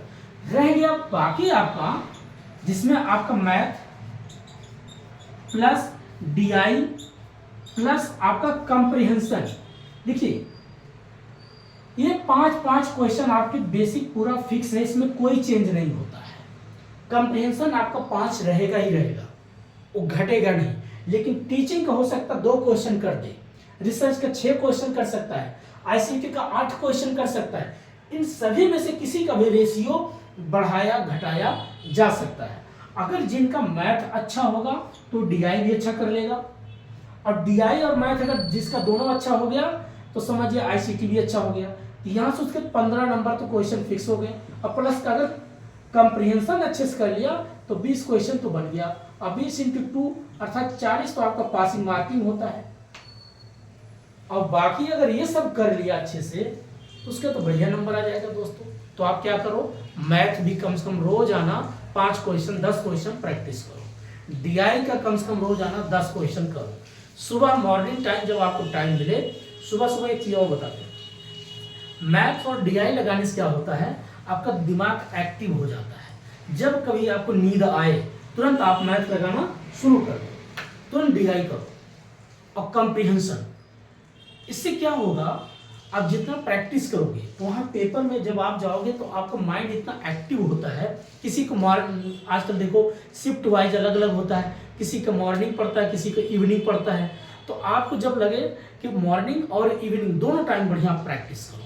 A: रह गया बाकी आपका, जिसमें आपका मैथ प्लस डीआई प्लस आपका कंप्रिहेंशन। देखिए ये 5 क्वेश्चन आपके बेसिक पूरा फिक्स है, इसमें कोई चेंज नहीं होता है। कंप्रिहेंशन आपका 5 रहेगा ही रहेगा, वो घटेगा नहीं। लेकिन टीचिंग का हो सकता 2 क्वेश्चन कर दे, रिसर्च का 6 क्वेश्चन कर सकता है, आईसीटी का 8 क्वेश्चन कर सकता है। इन सभी में से किसी का भी रेशियो बढ़ाया घटाया जा सकता है। अगर जिनका मैथ अच्छा होगा तो डीआई भी अच्छा कर लेगा, और डीआई और मैथ अगर जिसका दोनों अच्छा हो गया तो समझिए आईसीटी भी अच्छा हो गया। यहाँ से उसके 15 नंबर तो क्वेश्चन फिक्स हो गए, और प्लस का अगर कंप्रिहेंशन अच्छे से कर लिया तो 20 क्वेश्चन तो बन गया। और 20 × 2 अर्थात 40 तो आपका पासिंग मार्किंग होता है। और बाकी अगर ये सब कर लिया अच्छे से तो उसका तो बढ़िया नंबर आ जाएगा दोस्तों। तो आप क्या करो, मैथ भी कम से कम रोज आना 5 क्वेश्चन 10 क्वेश्चन प्रैक्टिस करो, डीआई का कम से कम रोज आना 10 क्वेश्चन करो। सुबह मॉर्निंग टाइम जब आपको टाइम मिले, सुबह सुबह एक चीज और बताते हैं, मैथ और डीआई लगाने से क्या होता है, आपका दिमाग एक्टिव हो जाता है। जब कभी आपको नींद आए तुरंत आप मैथ लगाना शुरू कर दो, तुरंत डीआई करो। और कॉम्प्रिहेंशन, इससे क्या होगा, आप जितना प्रैक्टिस करोगे वहाँ पेपर में जब आप जाओगे तो आपका माइंड इतना एक्टिव होता है। किसी को आजकल देखो शिफ्ट वाइज अलग अलग होता है, किसी का मॉर्निंग पढ़ता है, किसी का इवनिंग पढ़ता है। तो आपको जब लगे कि मॉर्निंग और इवनिंग दोनों टाइम बढ़िया प्रैक्टिस करो,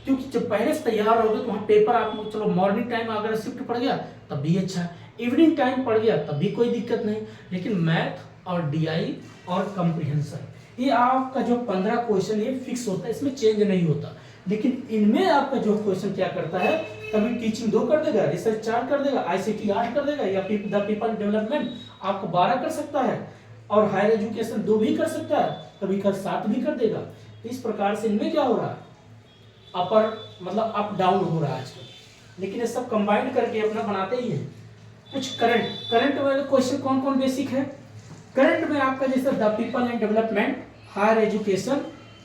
A: क्योंकि जब पहले से तैयार रहोगे तो वहाँ पेपर आप, चलो मॉर्निंग टाइम अगर शिफ्ट पड़ गया तब भी अच्छा है, इवनिंग टाइम पड़ गया तब भी कोई दिक्कत नहीं। लेकिन मैथ और डीआई और कॉम्प्रिहेंशन, ये आपका जो 15 क्वेश्चन ये फिक्स होता है, इसमें चेंज नहीं होता। लेकिन इनमें आपका जो क्वेश्चन क्या करता है, कभी टीचिंग 2 कर देगा, रिसर्च 4 कर देगा, आईसीटी 8 कर देगा, या द पीपल डेवलपमेंट आपको 12 कर सकता है, और हायर एजुकेशन 2 भी कर सकता है, कभी कर 7 भी कर देगा। तो इस प्रकार से इनमें क्या हो रहा है, अपर मतलब अप डाउन हो रहा है आजकल। लेकिन ये सब कंबाइंड करके अपना बनाते ही है। कुछ करंट वाले क्वेश्चन कौन कौन बेसिक है, करंट में आपका जैसे the people and development, higher education,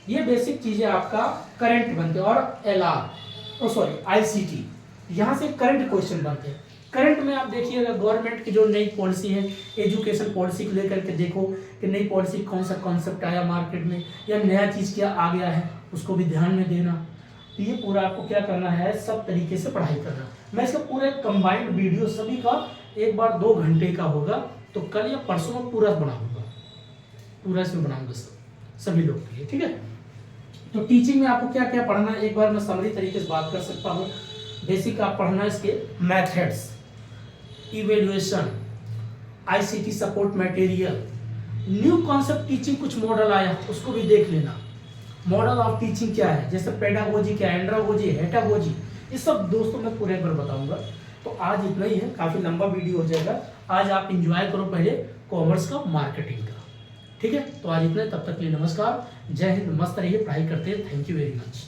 A: ये बेसिक चीजें आपका करंट बनते हैं। और LR आईसीटी, यहाँ से करंट क्वेश्चन बनते हैं। करंट में आप देखिएगा गवर्नमेंट की जो नई पॉलिसी है, एजुकेशन पॉलिसी को लेकर के देखो कि नई पॉलिसी कौन सा कॉन्सेप्ट आया मार्केट में, या नया चीज़ क्या आ गया है, उसको भी ध्यान में देना। तो ये पूरा आपको क्या करना है, सब तरीके से पढ़ाई करना। मैं इसका पूरा कंबाइंड वीडियो सभी का एक बार 2 घंटे का होगा, तो कल या परसों में पूरा बनाऊंगा, पूरा इसमें बनाऊंगा सभी लोग के लिए, ठीक है। तो टीचिंग में आपको क्या क्या पढ़ना है, एक बार मैं समरी तरीके से बात कर सकता हूँ। बेसिक आप पढ़ना इसके methods, evaluation, ICT support material, new concept teaching, कुछ मॉडल आया उसको भी देख लेना। मॉडल ऑफ टीचिंग क्या है, जैसे पेडागोजी क्या है, एंड्रागोजी, हेटागोजी, ये सब दोस्तों मैं पूरे बार बताऊंगा। तो आज इतना ही है, काफ़ी लंबा वीडियो हो जाएगा। आज आप एंजॉय करो पहले कॉमर्स का, मार्केटिंग का, ठीक है। तो आज इतना, तब तक के लिए नमस्कार, जय हिंद, मस्त रहिए, पढ़ाई करते हैं। Thank you very much.